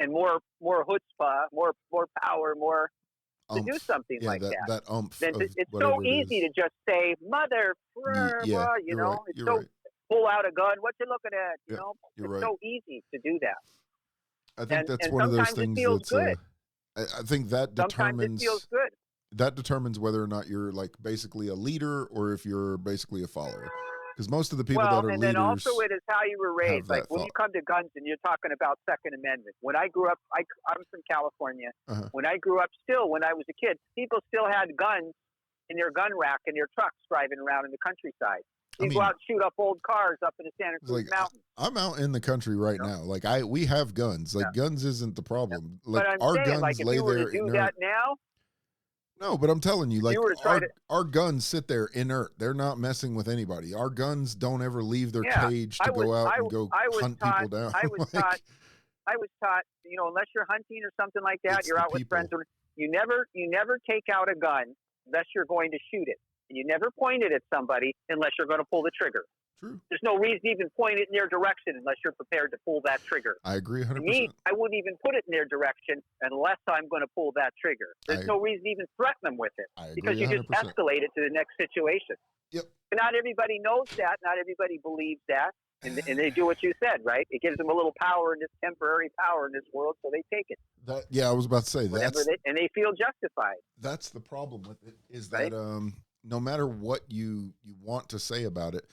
and more chutzpah, more power, more to do something like that. That umph. It's so easy to just say, "Mother," you're right. pull out a gun. What you looking at? You Yeah, know, you're it's right. so easy to do that. I think that's And one of those sometimes it things feels that's good. I think that Sometimes it feels good. determines whether or not you're like basically a leader or if you're basically a follower. Because most of the people Well, that are and then also leaders it is how you were have raised. Like that when you thought. come to guns and you're talking about Second Amendment. When I grew up, I'm from California. Uh-huh. When I grew up, when I was a kid, people still had guns in their gun rack in their trucks driving around in the countryside. You go out and shoot up old cars up in the Santa Cruz Mountains. I'm out in the country right now. Like we have guns. Like guns isn't the problem. Yeah. Like but I'm our saying, guns like, if lay you were there to do inert. that now. No, but I'm telling you, like our guns sit there inert. They're not messing with anybody. Our guns don't ever leave their cage to go out and go hunt people down. I was taught, you know, unless you're hunting or something like that, you're out with friends. You never take out a gun unless you're going to shoot it. And you never point it at somebody unless you're going to pull the trigger. True. There's no reason to even point it in their direction unless you're prepared to pull that trigger. I agree 100%. To me, I wouldn't even put it in their direction unless I'm going to pull that trigger. There's no reason to even threaten them with it because you 100%. Just escalate it to the next situation. Yep. But not everybody knows that. Not everybody believes that. And they do what you said, right? It gives them a little power in this temporary power in this world, so they take it. I was about to say that. And they feel justified. That's the problem with it is that no matter what you want to say about it,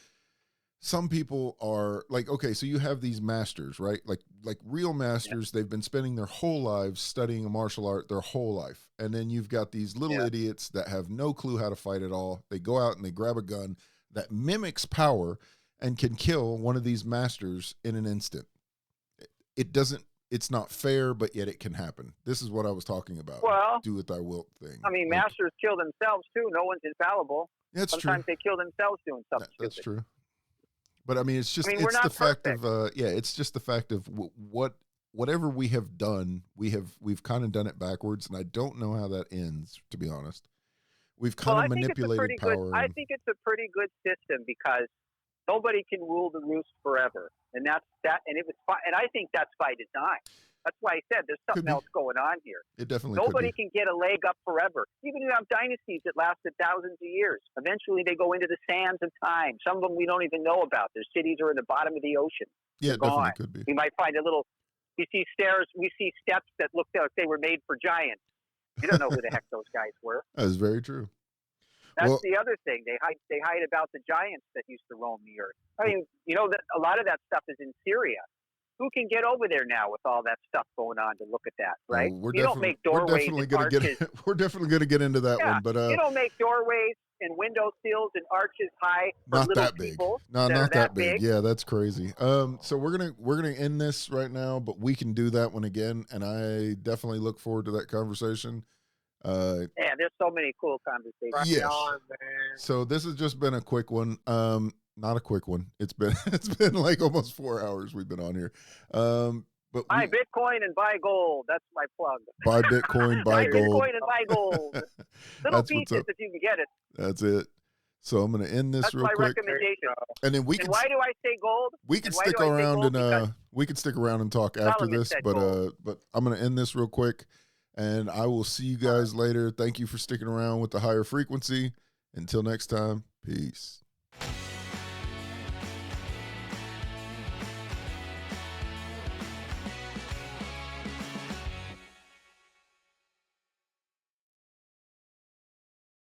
some people are like, okay, so you have these masters, right? Like real masters, they've been spending their whole lives studying a martial art their whole life. And then you've got these little idiots that have no clue how to fight at all. They go out and they grab a gun that mimics power and can kill one of these masters in an instant. It's not fair, but yet it can happen. This is what I was talking about. Well, do with thy wilt thing. I mean, masters kill themselves too. No one's infallible. That's Sometimes true. They kill themselves doing something That's stupid. true. But I mean, it's just, it's the fact of, it's just the fact of whatever we have done, we've kind of done it backwards. And I don't know how that ends, to be honest. We've kind of manipulated power. I think it's a pretty good system because nobody can rule the roost forever. And that's that. And I think that's by design. That's why I said there's something else going on here. It definitely Nobody can get a leg up forever. Even if you have dynasties that lasted thousands of years, eventually they go into the sands of time. Some of them we don't even know about. Their cities are in the bottom of the ocean. Yeah, it definitely could be. We might find we see steps that look like they were made for giants. You don't know who the heck those guys were. That is very true. That's the other thing. They hide about the giants that used to roam the earth. I mean, you know, a lot of that stuff is in Syria. Who can get over there now with all that stuff going on to look at that, right? You don't make doorways and arches. We're definitely going to get into that one, but you don't make doorways and window sills and arches high for not little that big. people. No, not that big. Yeah, that's crazy. So we're gonna end this right now, but we can do that one again, and I definitely look forward to that conversation. There's so many cool conversations. Yes. So this has just been a quick one. Not a quick one. It's been like almost 4 hours we've been on here. But buy Bitcoin and buy gold. That's my plug. Buy Bitcoin, buy gold. Bitcoin and buy gold. Little pieces if you can get it. That's it. So I'm going to end this real quick. That's my recommendation. And then why do I say gold? We can stick around and we can stick around and talk after this, but I'm going to end this real quick, and I will see you guys later. Thank you for sticking around with the higher frequency. Until next time, peace.